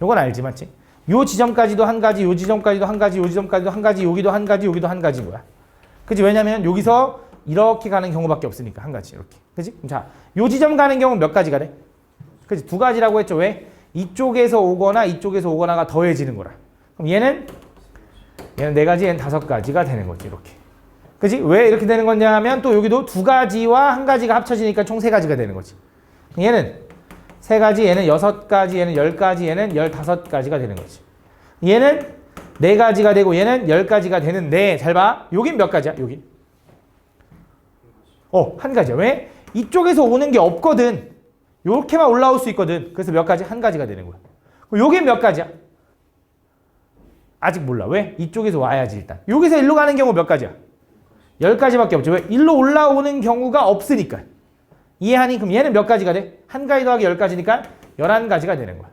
요건 알지, 맞지? 요 지점까지도 한 가지, 요 지점까지도 한 가지, 요 지점까지도 한 가지, 여기도 한 가지, 여기도 한 가지인 거야. 그치? 왜냐면 여기서 이렇게 가는 경우밖에 없으니까 한 가지, 이렇게. 그치? 자, 요 지점 가는 경우는 몇 가지가 돼? 그치? 2가지라고 했죠. 왜? 이쪽에서 오거나 이쪽에서 오거나가 더해지는 거라. 그럼 얘는 4가지, 얘는 5가지가 되는 거지, 이렇게. 그치? 왜 이렇게 되는 거냐 하면 또 여기도 2가지와 1가지가 합쳐지니까 총 3가지가 되는 거지. 얘는 3가지, 얘는 6가지, 얘는 10가지, 얘는 15가지가 되는 거지. 얘는 4가지가 되고 얘는 10가지가 되는데 잘 봐. 여긴 몇 가지야? 여기. 한 가지야. 왜? 이쪽에서 오는 게 없거든. 요렇게만 올라올 수 있거든. 그래서 몇 가지? 한 가지가 되는 거야. 요게 몇 가지야? 아직 몰라. 왜? 이쪽에서 와야지 일단. 여기서 일로 가는 경우 몇 가지야? 10가지밖에 없죠. 왜? 일로 올라오는 경우가 없으니까. 이해하니? 그럼 얘는 몇 가지가 돼? 한 가지 더하기 10가지니까 11가지가 되는 거야.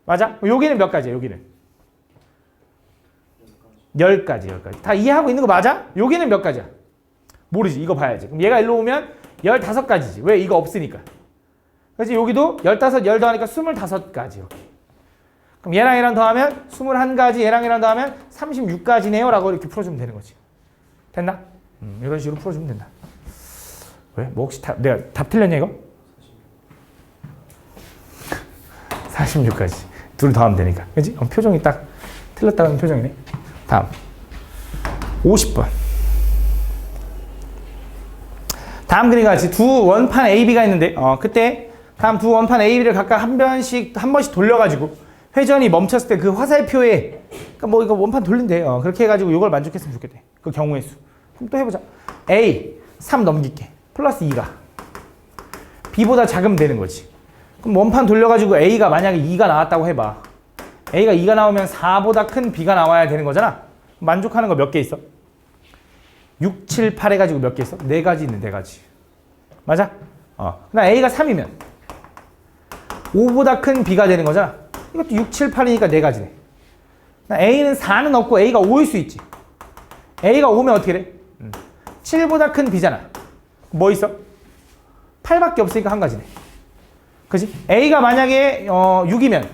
맞아? 여기는 몇 가지야? 여기는 10가지. 다 이해하고 있는 거 맞아? 여기는 몇 가지야? 모르지. 이거 봐야지. 그럼 얘가 일로 오면 15가지지. 왜? 이거 없으니까. 그래서 여기도 15, 10 더하니까 25가지. 이렇게. 그럼 얘랑 더하면 21가지, 얘랑 더하면 36가지네요. 라고 이렇게 풀어주면 되는 거지. 됐나? 이런 식으로 풀어주면 된다. 왜? 뭐 혹시 내가 답 틀렸냐 이거? 46가지. 둘 더하면 되니까. 그치? 표정이 딱 틀렸다는 표정이네. 다음. 50번. 다음 그림과 같이 두 원판 AB가 있는데, 그때 다음 두 원판 AB를 각각 한 번씩 돌려가지고 회전이 멈췄을 때 그 화살표에, 그러니까 뭐 이거 원판 돌린대. 그렇게 해가지고 이걸 만족했으면 좋겠대. 그 경우의 수. 그럼 또 해보자. A, 3 넘길게. 플러스 2가. B보다 작으면 되는 거지. 그럼 원판 돌려가지고 A가 만약에 2가 나왔다고 해봐. A가 2가 나오면 4보다 큰 B가 나와야 되는 거잖아. 만족하는 거 몇 개 있어? 6, 7, 8 해가지고 몇 개 있어? 4가지 있는 4가지. 맞아? 그다음 A가 3이면 5보다 큰 B가 되는 거잖아. 이것도 6, 7, 8이니까 4가지네. A는 4는 없고 A가 5일 수 있지. A가 5면 어떻게 돼? 7보다 큰 B잖아. 뭐 있어? 8밖에 없으니까 한 가지네. 그치? A가 만약에 6이면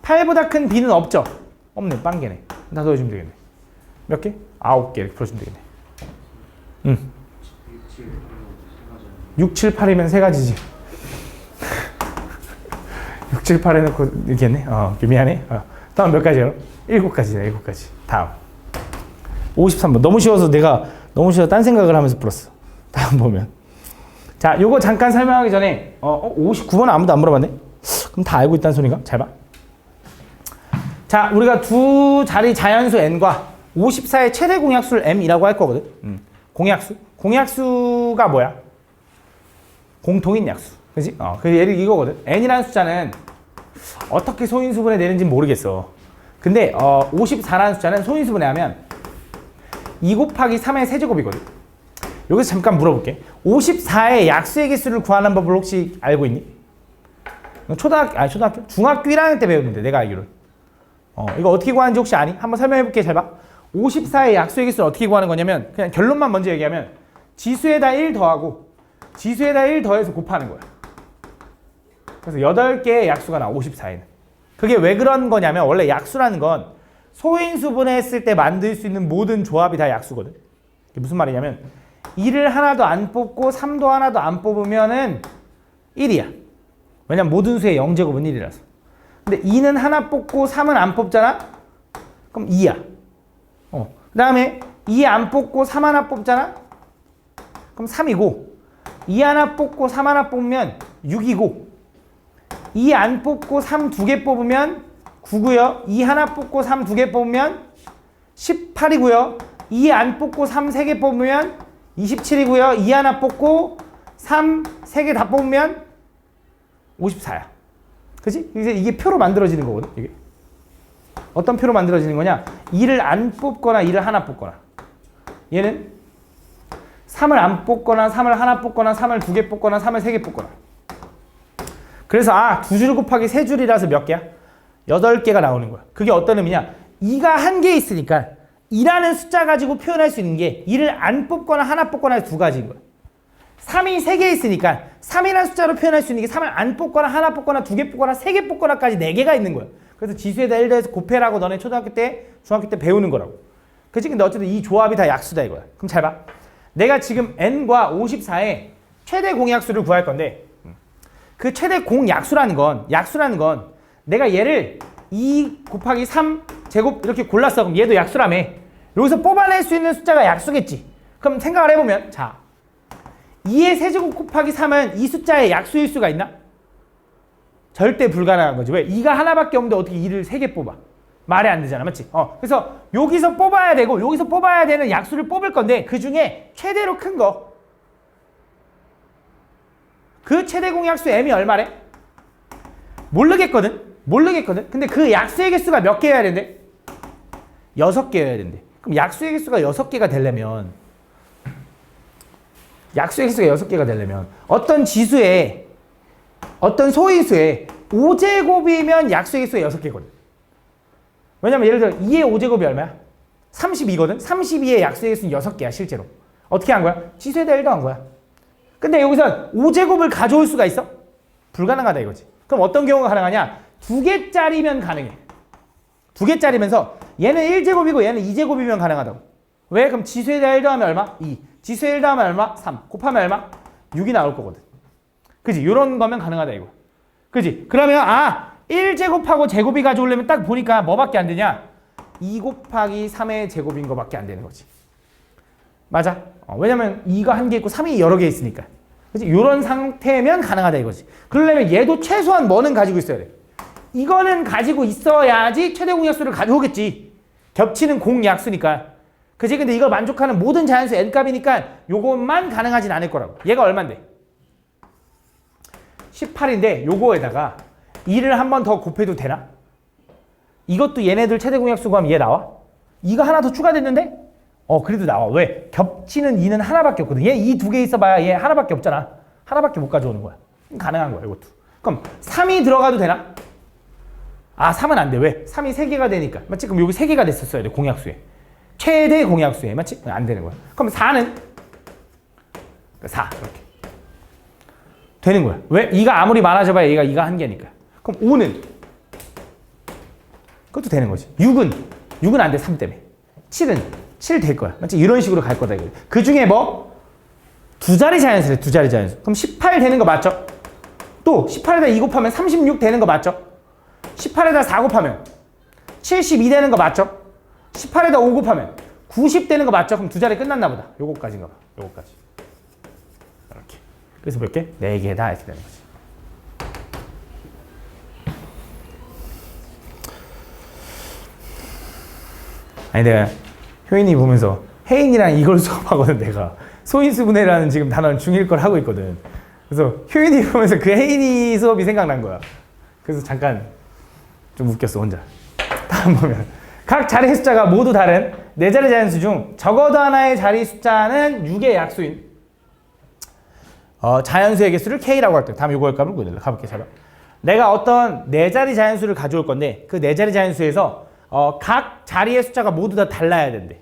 8보다 큰 B는 없죠? 없네. 빵개네. 다 더해주면 되겠네. 몇 개? 9개 이렇게 풀어주면 되겠네. 6, 7, 8이면 3가지지. 6, 7, 8 해놓고 이렇게 했네. 미안해. 다음 몇 가지요? 7가지네. 7가지. 다음. 53번. 너무 쉬워서 딴 생각을 하면서 풀었어. 다음 보면. 자, 요거 잠깐 설명하기 전에 59번 아무도 안 물어봤네? 그럼 다 알고 있다는 소리인가? 잘 봐. 자, 우리가 두 자리 자연수 n과 54의 최대 공약수를 m이라고 할 거거든. 공약수. 공약수가 뭐야? 공통인 약수. 그지? 그래서 얘를 이거거든. n이라는 숫자는 어떻게 소인수분해 내는지 모르겠어. 근데 54라는 숫자는 소인수분해 하면 2 곱하기 3의 세제곱이거든. 여기서 잠깐 물어볼게. 54의 약수의 개수를 구하는 법을 혹시 알고 있니? 중학교 1학년 때 배웠는데 내가 알기로는. 이거 어떻게 구하는지 혹시 아니? 한번 설명해볼게. 잘 봐. 54의 약수의 개수를 어떻게 구하는 거냐면 그냥 결론만 먼저 얘기하면 지수에다 1 더하고 지수에다 1 더해서 곱하는 거야. 그래서 8개의 약수가 나와. 54에는. 그게 왜 그런 거냐면 원래 약수라는 건 소인수분해했을 때 만들 수 있는 모든 조합이 다 약수거든. 이게 무슨 말이냐면 2를 하나도 안 뽑고 3도 하나도 안 뽑으면은 1이야. 왜냐면 모든 수의 0제곱은 1이라서. 근데 2는 하나 뽑고 3은 안 뽑잖아? 그럼 2야. 그 다음에 2 안 뽑고 3 하나 뽑잖아? 그럼 3이고 2 하나 뽑고 3 하나 뽑으면 6이고 2 안 뽑고 3 2개 뽑으면 9고요. 2 하나 뽑고 3 2개 뽑으면 18이고요. 2 안 뽑고 3 3개 뽑으면 27이고요. 2 하나 뽑고 3 3개 다 뽑으면 54야. 그치? 이게 표로 만들어지는 거거든. 이게. 어떤 표로 만들어지는 거냐? 2를 안 뽑거나 2를 하나 뽑거나. 얘는 3을 안 뽑거나 3을 하나 뽑거나 3을 2개 뽑거나 3을 3개 뽑거나. 그래서 2줄 곱하기 3줄이라서 몇 개야? 8개가 나오는 거야. 그게 어떤 의미냐? 2가 한 개 있으니까 2라는 숫자 가지고 표현할 수 있는 게 2를 안 뽑거나 하나 뽑거나 두 가지인 거야. 3이 3개 있으니까 3이라는 숫자로 표현할 수 있는 게 3을 안 뽑거나 하나 뽑거나 2개 뽑거나 3개 뽑거나까지 4개가 있는 거야. 그래서 지수에다 1 더해서 곱해라고 너네 초등학교 때, 중학교 때 배우는 거라고. 그치? 근데 어쨌든 이 조합이 다 약수다 이거야. 그럼 잘 봐. 내가 지금 n과 54의 최대 공약수를 구할 건데 그 최대 공약수라는 건 내가 얘를 2 곱하기 3 제곱 이렇게 골랐어. 그럼 얘도 약수라며. 여기서 뽑아낼 수 있는 숫자가 약수겠지. 그럼 생각을 해보면 자 2의 세제곱 곱하기 3은 이 숫자의 약수일 수가 있나? 절대 불가능한 거지. 왜? 2가 하나밖에 없는데 어떻게 2를 3개 뽑아? 말이 안 되잖아. 맞지? 그래서 여기서 뽑아야 되고 여기서 뽑아야 되는 약수를 뽑을 건데 그 중에 최대로 큰 거 그 최대 공약수 m이 얼마래? 모르겠거든. 근데 그 약수의 개수가 몇 개여야 된대? 6개여야 된대. 그럼 약수의 개수가 6개가 되려면 어떤 지수에 어떤 소인수에 5제곱이면 약수의 개수가 6개거든. 왜냐면 예를 들어 2의 5제곱이 얼마야? 32거든? 32의 약수의 개수는 6개야 실제로. 어떻게 한 거야? 지수에다 1 더한 거야. 근데 여기서 5제곱을 가져올 수가 있어? 불가능하다 이거지. 그럼 어떤 경우가 가능하냐? 2개짜리면 가능해. 2개짜리면서 얘는 1제곱이고 얘는 2제곱이면 가능하다고. 왜? 그럼 지수에다 1 더하면 얼마? 2. 지수에 1 더하면 얼마? 3. 곱하면 얼마? 6이 나올 거거든. 그지? 요런 거면 가능하다 이거. 그지? 그러면 1제곱하고 제곱이 가져오려면 딱 보니까 뭐밖에 안 되냐? 2 곱하기 3의 제곱인 거밖에 안 되는 거지. 맞아? 왜냐면 2가 한 개 있고 3이 여러 개 있으니까. 그치? 이런 상태면 가능하다 이거지. 그러려면 얘도 최소한 뭐는 가지고 있어야 돼. 이거는 가지고 있어야지 최대 공약수를 가져오겠지. 겹치는 공약수니까. 그치? 근데 이걸 만족하는 모든 자연수 n값이니까 요것만 가능하진 않을 거라고. 얘가 얼만데? 18인데 요거에다가 2를 한 번 더 곱해도 되나? 이것도 얘네들 최대 공약수 구하면 얘 나와? 2가 하나 더 추가됐는데? 그래도 나와. 왜? 겹치는 2는 하나밖에 없거든. 얘 2 두 개 있어봐야 얘 하나밖에 없잖아. 하나밖에 못 가져오는 거야. 가능한 거야 이것도. 그럼 3이 들어가도 되나? 3은 안 돼. 왜? 3이 3개가 되니까. 맞지? 그럼 여기 3개가 됐었어야 돼. 공약수에. 최대 공약수에. 맞지? 안 되는 거야. 그럼 4는? 4 이렇게. 되는 거야. 왜? 2가 아무리 많아져봐야 얘가 2가 한 개니까. 그럼 5는? 그것도 되는 거지. 6은 안 돼. 3 때문에. 7은? 7 될 거야. 맞지? 이런 식으로 갈 거다. 그 중에 뭐? 2자리 자연수래. 2자리 자연수. 그럼 18 되는 거 맞죠? 또 18에다 2 곱하면 36 되는 거 맞죠? 18에다 4 곱하면 72 되는 거 맞죠? 18에다 5 곱하면 90 되는 거 맞죠? 그럼 2자리 끝났나 보다. 요거까지인가 봐. 요거까지. 이렇게. 그래서 몇 개? 4개다 이렇게 되는 거지. 아니 내가 효인이 보면서 혜인이랑 이걸 수업하거든. 내가 소인수분해라는 지금 단어는 중1 걸 하고 있거든. 그래서 효인이 보면서 그 혜인이 수업이 생각난 거야. 그래서 잠깐 좀 웃겼어 혼자. 다음 보면 각 자리 숫자가 모두 다른 4자리 자연수 중 적어도 하나의 자리 숫자는 6의 약수인 자연수의 개수를 K라고 할게요. 다음 요거 할까? 가볼게. 잘 봐. 내가 어떤 4자리 자연수를 가져올 건데 그 4자리 자연수에서 각 자리의 숫자가 모두 다 달라야 된대.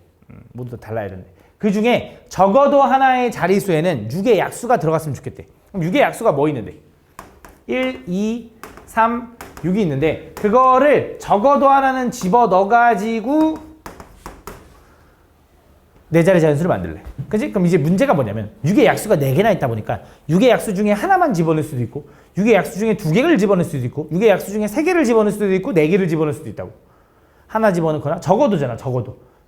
모두 다 달라야 된대. 그 중에 적어도 하나의 자리수에는 6의 약수가 들어갔으면 좋겠대. 그럼 6의 약수가 뭐 있는데? 1, 2, 3, 6이 있는데 그거를 적어도 하나는 집어넣어가지고 4자리 자연수를 만들래. 그치? 그럼 이제 문제가 뭐냐면 6의 약수가 4개나 있다 보니까 6의 약수 중에 하나만 집어넣을 수도 있고 6의 약수 중에 2개를 집어넣을 수도 있고 6의 약수 중에 3개를 집어넣을 수도 있고 4개를 집어넣을 수도 있다고. 하나 집어넣거나 적어도잖아.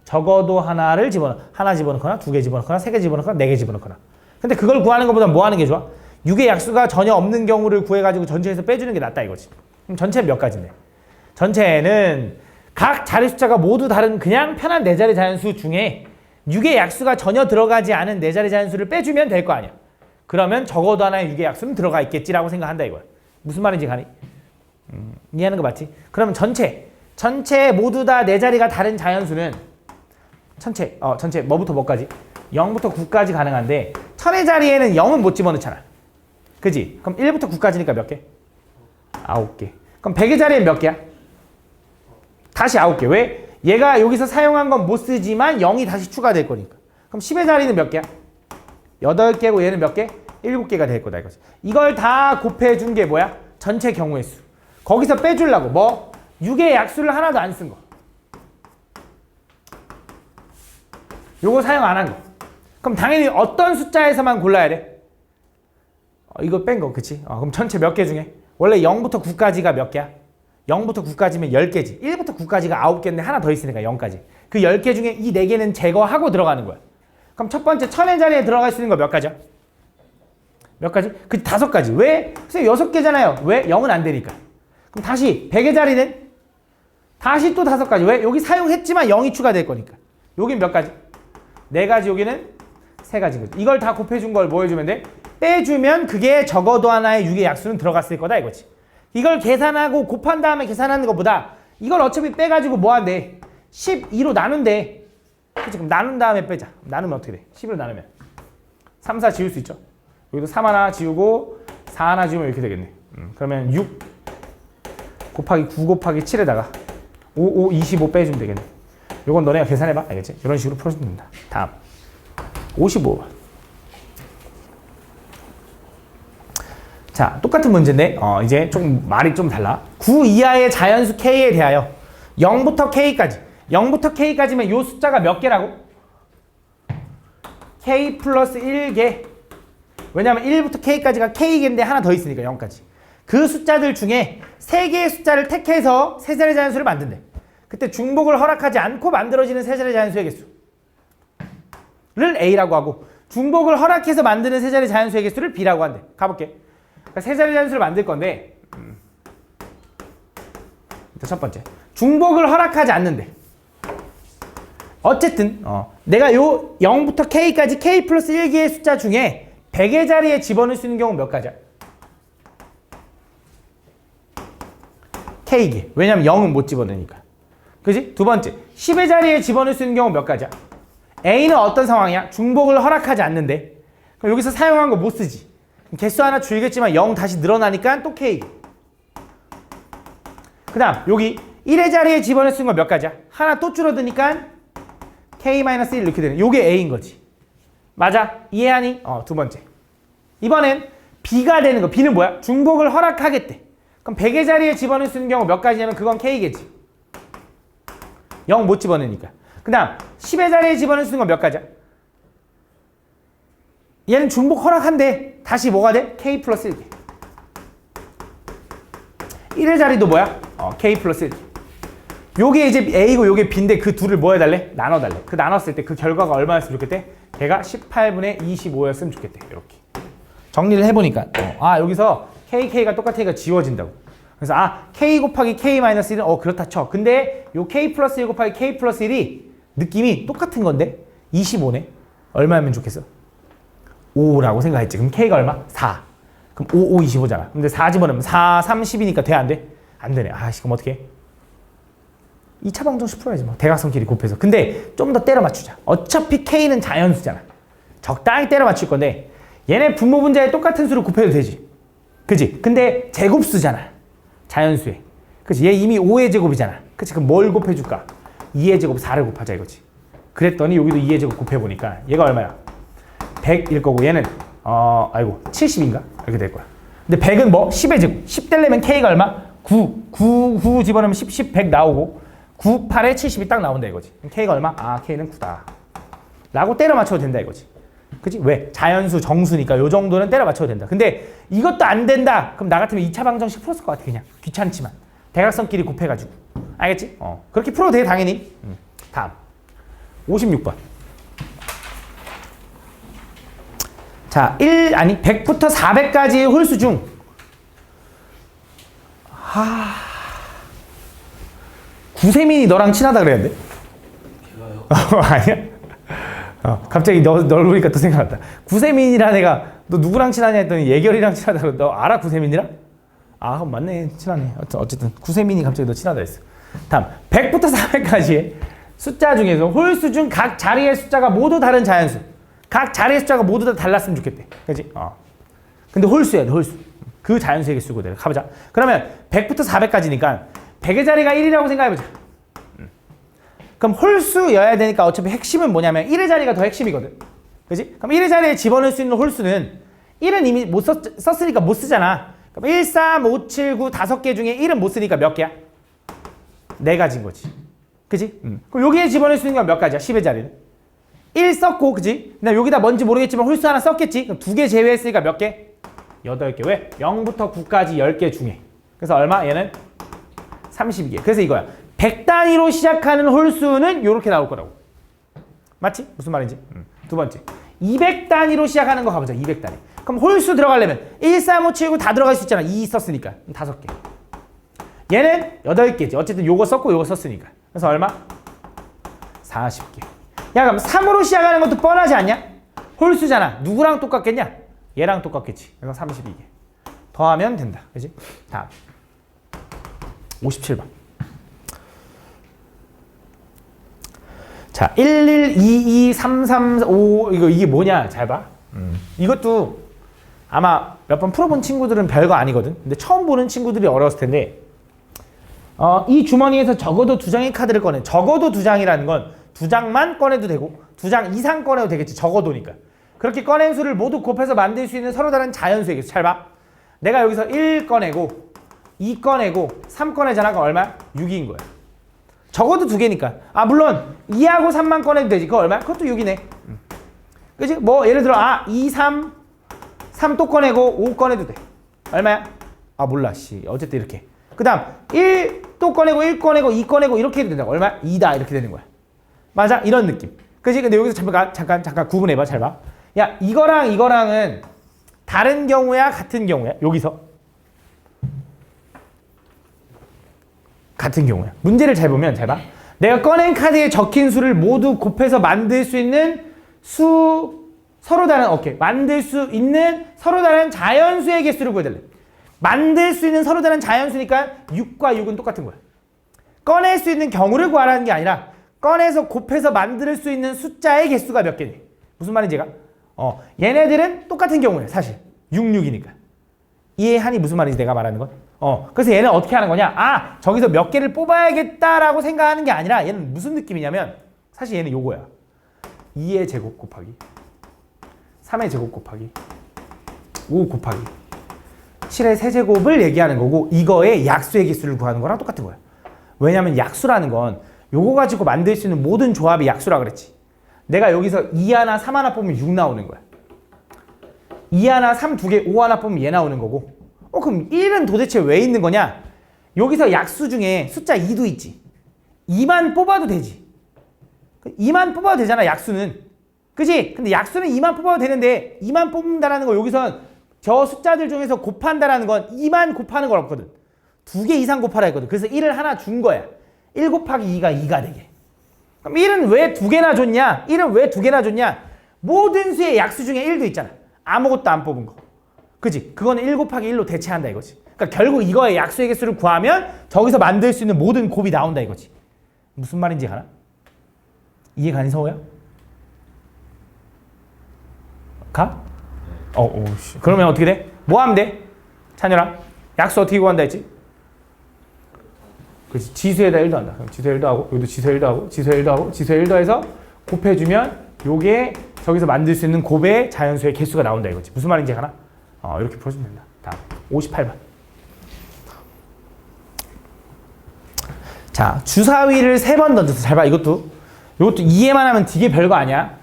적어도 하나를 하나 집어넣거나 2개 집어넣거나 3개 집어넣거나 4개 집어넣거나. 근데 그걸 구하는 것보다 뭐 하는 게 좋아? 6의 약수가 전혀 없는 경우를 구해가지고 전체에서 빼주는 게 낫다 이거지. 그럼 전체는 몇 가지인데? 전체는 각 자리 숫자가 모두 다른 그냥 편한 4자리 자연수 중에 6의 약수가 전혀 들어가지 않은 4자리 자연수를 빼주면 될 거 아니야. 그러면 적어도 하나의 6의 약수는 들어가 있겠지라고 생각한다 이거야. 무슨 말인지 가니? 이해하는 거 맞지? 그러면 전체 모두 다 4자리가 다른 자연수는 전체 뭐부터 뭐까지? 0부터 9까지 가능한데 천의 자리에는 0은 못 집어넣잖아. 그지? 그럼 1부터 9까지니까 몇 개? 9개. 그럼 100의 자리엔 몇 개야? 다시 9개. 왜? 얘가 여기서 사용한 건 못 쓰지만 0이 다시 추가될 거니까. 그럼 10의 자리는 몇 개야? 8개고 얘는 몇 개? 7개가 될 거다 이거지. 이걸 다 곱해준 게 뭐야? 전체 경우의 수. 거기서 빼주려고 뭐? 6의 약수를 하나도 안 쓴 거. 요거 사용 안 한 거. 그럼 당연히 어떤 숫자에서만 골라야 돼? 이거 뺀 거, 그치? 그럼 전체 몇 개 중에? 원래 0부터 9까지가 몇 개야? 0부터 9까지면 10개지. 1부터 9까지가 9개인데 하나 더 있으니까 0까지. 그 10개 중에 이 4개는 제거하고 들어가는 거야. 그럼 첫 번째 천의 자리에 들어갈 수 있는 거 몇 가지야? 몇 가지? 그 5가지. 왜? 선생님 6개잖아요. 왜? 0은 안 되니까. 그럼 다시 100의 자리는? 다시 또 5가지. 왜? 여기 사용했지만 0이 추가될 거니까. 여긴 몇 가지? 4가지. 여기는 세 가지인 거지. 이걸 다 곱해준 걸 뭐 해주면 돼? 빼주면 그게 적어도 하나의 6의 약수는 들어갔을 거다 이거지. 이걸 계산하고 곱한 다음에 계산하는 것보다 이걸 어차피 빼가지고 뭐 한대? 12로 나눈대. 그치? 그럼 나눈 다음에 빼자. 나누면 어떻게 돼? 12로 나누면 3, 4 지울 수 있죠? 여기도 3 하나 지우고 4 하나 지우면 이렇게 되겠네. 그러면 6 곱하기 9 곱하기 7에다가 5, 5, 25 빼주면 되겠네. 요건 너네가 계산해봐. 알겠지? 이런 식으로 풀어주면 된다. 다음 55번. 자, 똑같은 문제인데 이제 좀 말이 좀 달라. 9 이하의 자연수 K에 대하여 0부터 K까지 0부터 K까지면 요 숫자가 몇 개라고? K 플러스 1개. 왜냐면 1부터 K까지가 K개인데 하나 더 있으니까 0까지. 그 숫자들 중에 3개의 숫자를 택해서 세자리 자연수를 만든대. 그때 중복을 허락하지 않고 만들어지는 세자리 자연수의 개수를 A라고 하고 중복을 허락해서 만드는 세자리 자연수의 개수를 B라고 한대. 가볼게. 그러니까 세자리 자연수를 만들 건데 첫 번째 중복을 허락하지 않는데 어쨌든 내가 요 0부터 K까지 K 플러스 1개의 숫자 중에 100의 자리에 집어넣을 수 있는 경우 몇 가지야? K개. 왜냐면 0은 못 집어넣으니까. 그지? 두 번째 10의 자리에 집어넣을 수 있는 경우 몇 가지야? A는 어떤 상황이야? 중복을 허락하지 않는데 그럼 여기서 사용한 거 못 쓰지. 개수 하나 줄겠지만 0 다시 늘어나니까 또 K. 그 다음 여기 1의 자리에 집어넣을 수 있는 거 몇 가지야? 하나 또 줄어드니까 K-1 이렇게 되는 요게 A인 거지. 맞아? 이해하니? 두 번째. 이번엔 B가 되는 거. B는 뭐야? 중복을 허락하겠대. 그럼 100의 자리에 집어넣을 수 있는 경우 몇 가지냐면 그건 K겠지. 0 못 집어넣으니까. 그 다음 10의 자리에 집어넣을 수 있는 건 몇 가지야? 얘는 중복 허락한대. 다시 뭐가 돼? K 플러스 1개. 1의 자리도 뭐야? K 플러스 1개. 요게 이제 A고 요게 B인데 그 둘을 뭐 해달래? 나눠달래. 그 나눴을 때 그 결과가 얼마였으면 좋겠대? 걔가 18분의 25였으면 좋겠대. 이렇게. 정리를 해보니까 여기서 KK가 똑같으니까 지워진다고. 그래서 K 곱하기 K-1은 그렇다 쳐. 근데 요 K 플러스 1 곱하기 K 플러스 1이 느낌이 똑같은 건데 25네. 얼마면 좋겠어? 5라고 생각했지. 그럼 K가 얼마? 4. 그럼 5, 5, 25잖아. 근데 4 집어넣으면 4, 30이니까 돼? 안 돼? 안 되네. 그럼 어떻게 해? 2차 방정식 풀어야지 뭐. 대각선끼리 곱해서. 근데 좀 더 때려 맞추자. 어차피 K는 자연수잖아. 적당히 때려 맞출 건데 얘네 분모 분자에 똑같은 수를 곱해도 되지. 그지? 근데 제곱수잖아. 자연수에. 그치? 얘 이미 5의 제곱이잖아. 그치? 그럼 뭘 곱해줄까? 2의 제곱 4를 곱하자 이거지. 그랬더니 여기도 2의 제곱 곱해보니까 얘가 얼마야? 100일 거고 얘는 70인가? 이렇게 될 거야. 근데 100은 뭐? 10의 제곱. 10 되려면 K가 얼마? 9 집어넣으면 10, 100 나오고 9, 8에 70이 딱 나온다 이거지. K가 얼마? K는 9다. 라고 때려 맞춰도 된다 이거지. 그치? 왜? 자연수, 정수니까 요 정도는 때려 맞춰도 된다. 근데 이것도 안 된다. 그럼 나 같으면 2차 방정식 풀었을 것 같아 그냥. 귀찮지만. 대각선끼리 곱해가지고. 알겠지? 그렇게 풀어도 돼 당연히. 다음 56번. 자, 100부터 400까지의 홀수 중 구세민이 너랑 친하다 그랬는데? 제가요? 아니야? 갑자기 널 보니까 또 생각났다. 구세민이라는 애가 너 누구랑 친하냐 했더니 예결이랑 친하다 그랬. 너 알아 구세민이랑? 그럼 맞네. 친하네. 어쨌든 구세민이 갑자기 너 친하다 했어. 다음 100부터 400까지의 숫자 중에서 홀수 중 각 자리의 숫자가 모두 다른 자연수. 각 자리의 숫자가 모두 다 달랐으면 좋겠대. 그치? 근데 홀수야 돼 홀수. 그 자연수의 개수고 내가 가보자. 그러면 100부터 400까지니까 100의 자리가 1이라고 생각해보자. 그럼 홀수여야 되니까 어차피 핵심은 뭐냐면 1의 자리가 더 핵심이거든. 그치? 그럼 1의 자리에 집어넣을 수 있는 홀수는 1은 이미 못 썼으니까 못 쓰잖아. 그럼 1, 3, 5, 7, 9 5개 중에 1은 못 쓰니까 몇 개야? 4가지인 거지. 그치? 그럼 여기에 집어넣을 수 있는 건 몇 가지야? 10의 자리는? 1 썼고, 그치? 그다음 여기다 뭔지 모르겠지만 홀수 하나 썼겠지? 그럼 2개 제외했으니까 몇 개? 8개. 왜? 0부터 9까지 10개 중에. 그래서 얼마? 얘는 32개. 그래서 이거야. 100단위로 시작하는 홀수는 이렇게 나올 거라고. 맞지? 무슨 말인지? 두 번째. 200단위로 시작하는 거 가보자. 200단위. 그럼 홀수 들어가려면 1, 3, 5, 7, 9 다 들어갈 수 있잖아. 2 썼으니까. 5개. 얘는 8개지. 어쨌든 요거 썼고 요거 썼으니까. 그래서 얼마? 40개. 야, 그럼 3으로 시작하는 것도 뻔하지 않냐? 홀수잖아. 누구랑 똑같겠냐? 얘랑 똑같겠지. 그래서 32개. 더하면 된다. 그지? 다음. 57번. 자, 1, 1, 2, 2, 3, 3, 5 이게 뭐냐? 잘 봐. 이것도 아마 몇 번 풀어본 친구들은 별거 아니거든. 근데 처음 보는 친구들이 어려웠을 텐데 이 주머니에서 적어도 2장의 카드를 꺼내. 적어도 2장이라는 건 2장만 꺼내도 되고 2장 이상 꺼내도 되겠지. 적어도니까. 그렇게 꺼낸 수를 모두 곱해서 만들 수 있는 서로 다른 자연수의 개수. 잘 봐. 내가 여기서 1 꺼내고 2 꺼내고 3 꺼내잖아. 그럼 얼마야? 6인 거야. 적어도 2개니까. 아 물론 2하고 3만 꺼내도 되지. 그거 얼마야? 그것도 6이네. 그치? 뭐 예를 들어 2, 3 또 꺼내고 5 꺼내도 돼. 얼마야? 아 몰라 씨. 어쨌든 이렇게. 그 다음 1 또 꺼내고 1 꺼내고 2 꺼내고 이렇게 해도 된다고. 얼마야? 2다 이렇게 되는 거야. 맞아? 이런 느낌. 그치? 근데 여기서 잠깐 구분해봐. 잘 봐. 야 이거랑 이거랑은 다른 경우야 같은 경우야? 여기서 같은 경우야. 문제를 잘 보면 잘 봐. 내가 꺼낸 카드에 적힌 수를 모두 곱해서 만들 수 있는 서로 다른 만들 수 있는 서로 다른 자연수의 개수를 구해달래. 만들 수 있는 서로 다른 자연수니까 6과 6은 똑같은 거야. 꺼낼 수 있는 경우를 구하라는 게 아니라 꺼내서 곱해서 만들 수 있는 숫자의 개수가 몇 개니? 무슨 말인지 얘가? 얘네들은 똑같은 경우야 사실. 6, 6이니까. 이해하니 무슨 말인지 내가 말하는 건? 그래서 얘는 어떻게 하는 거냐? 아, 저기서 몇 개를 뽑아야겠다라고 생각하는 게 아니라 얘는 무슨 느낌이냐면 사실 얘는 요거야. 2의 제곱 곱하기 3의 제곱 곱하기 5 곱하기 7의 세제곱을 얘기하는 거고 이거의 약수의 개수를 구하는 거랑 똑같은 거야. 왜냐면 약수라는 건 요거 가지고 만들 수 있는 모든 조합이 약수라 그랬지. 내가 여기서 2 하나 3 하나 뽑으면 6 나오는 거야. 2 하나 3 2개 5 하나 뽑으면 얘 나오는 거고 그럼 1은 도대체 왜 있는 거냐? 여기서 약수 중에 숫자 2도 있지. 2만 뽑아도 되지. 2만 뽑아도 되잖아 약수는. 그치? 근데 약수는 2만 뽑아도 되는데 2만 뽑는다라는 거 여기선 저 숫자들 중에서 곱한다라는 건 2만 곱하는 건 없거든. 2개 이상 곱하라 했거든. 그래서 1을 하나 준 거야. 1 곱하기 2가 2가 되게. 그럼 1은 왜 2개나 줬냐? 1은 왜 2개나 줬냐? 모든 수의 약수 중에 1도 있잖아. 아무것도 안 뽑은 거. 그치? 그거는 1 곱하기 1로 대체한다 이거지. 그러니까 결국 이거의 약수의 개수를 구하면 저기서 만들 수 있는 모든 곱이 나온다 이거지. 무슨 말인지 가나? 이해 가니 서우야? 가? 그러면 어떻게 돼? 뭐 하면 돼? 찬열아 약수 어떻게 구한다 했지? 그렇지. 지수에다 1도 한다. 그럼 지수에 1도 하고 여기도 지수에 1도 하고 지수에 1도 하고 지수에 1도 해서 곱해주면 요게 저기서 만들 수 있는 곱의 자연수의 개수가 나온다 이거지. 무슨 말인지 가나? 이렇게 풀어주면 된다. 다음 58번. 자 주사위를 3번 던져서 잘 봐. 이것도 이해만 하면 되게 별거 아니야.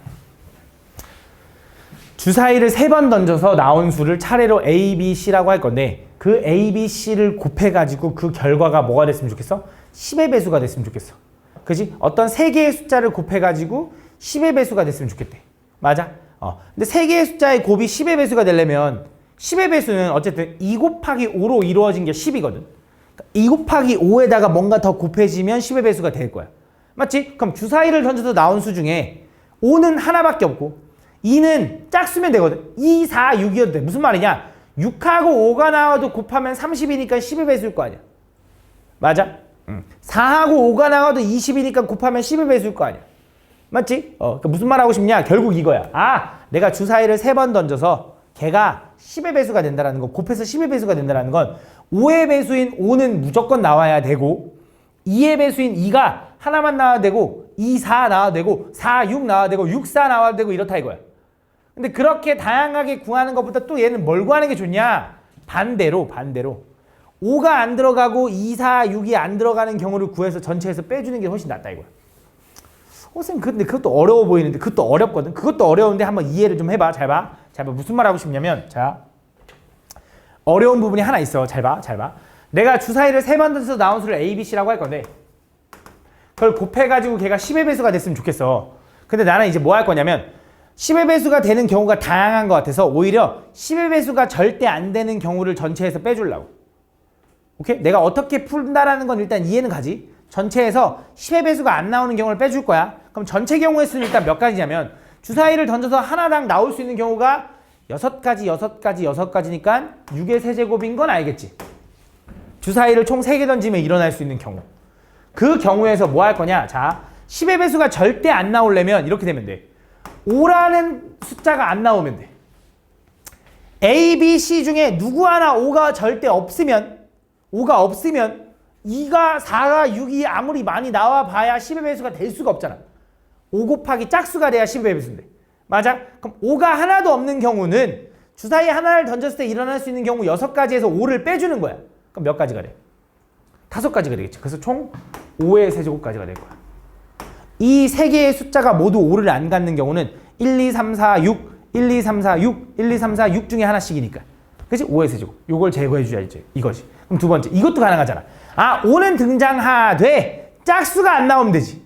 주사위를 3번 던져서 나온 수를 차례로 A, B, C라고 할 건데 그 A, B, C를 곱해가지고 그 결과가 뭐가 됐으면 좋겠어? 10의 배수가 됐으면 좋겠어. 그지? 어떤 3개의 숫자를 곱해가지고 10의 배수가 됐으면 좋겠대. 맞아? 근데 3개의 숫자의 곱이 10의 배수가 되려면 10의 배수는 어쨌든 2 곱하기 5로 이루어진 게 10이거든. 2 곱하기 5에다가 뭔가 더 곱해지면 10의 배수가 될 거야. 맞지? 그럼 주사위를 던져서 나온 수 중에 5는 하나밖에 없고 2는 짝수면 되거든. 2, 4, 6이어도 돼. 무슨 말이냐? 6하고 5가 나와도 곱하면 30이니까 10의 배수일 거 아니야. 맞아? 4하고 5가 나와도 20이니까 곱하면 10의 배수일 거 아니야. 맞지? 그러니까 무슨 말 하고 싶냐? 결국 이거야. 내가 주사위를 3번 던져서 걔가 10의 배수가 된다는 거, 곱해서 10의 배수가 된다는 건 5의 배수인 5는 무조건 나와야 되고 2의 배수인 2가 하나만 나와야 되고 2, 4 나와야 되고 4, 6 나와야 되고 6, 4 나와야 되고 이렇다 이거야. 근데 그렇게 다양하게 구하는 것보다 또 얘는 뭘 구하는 게 좋냐? 반대로 5가 안 들어가고 2, 4, 6이 안 들어가는 경우를 구해서 전체에서 빼주는 게 훨씬 낫다 이거야. 선생님 근데 그것도 어려워 보이는데 그것도 어렵거든. 그것도 어려운데 한번 이해를 좀 해봐. 잘 봐. 무슨 말 하고 싶냐면 자 어려운 부분이 하나 있어. 잘 봐. 내가 주사위를 3번 던져서 나온 수를 A, B, C라고 할 건데 그걸 곱해가지고 걔가 10의 배수가 됐으면 좋겠어. 근데 나는 이제 뭐 할 거냐면 10의 배수가 되는 경우가 다양한 것 같아서 오히려 10의 배수가 절대 안 되는 경우를 전체에서 빼주려고. 오케이? 내가 어떻게 푼다라는 건 일단 이해는 가지. 전체에서 10의 배수가 안 나오는 경우를 빼줄 거야. 그럼 전체 경우의 수는 일단 몇 가지냐면 주사위를 던져서 하나당 나올 수 있는 경우가 6가지니까 6의 세제곱인 건 알겠지? 주사위를 총 3개 던지면 일어날 수 있는 경우. 그 경우에서 뭐 할 거냐? 자, 10의 배수가 절대 안 나오려면 이렇게 되면 돼. 5라는 숫자가 안 나오면 돼. A, B, C 중에 누구 하나 5가 절대 없으면 2가 4가 6이 아무리 많이 나와 봐야 10의 배수가 될 수가 없잖아. 5 곱하기 짝수가 돼야 10의 배수인데. 맞아? 그럼 5가 하나도 없는 경우는 주사위 하나를 던졌을 때 일어날 수 있는 경우 6가지에서 5를 빼주는 거야. 그럼 몇 가지가 돼? 5가지가 되겠지. 그래서 총 5의 세제곱까지가 될 거야. 이 3개의 숫자가 모두 5를 안 갖는 경우는 1, 2, 3, 4, 6, 1, 2, 3, 4, 6, 1, 2, 3, 4, 6 중에 하나씩이니까. 그치? 5의 세제곱. 요걸 제거해 주자지. 이거지. 그럼 두 번째. 이것도 가능하잖아. 아, 5는 등장하되 짝수가 안 나오면 되지.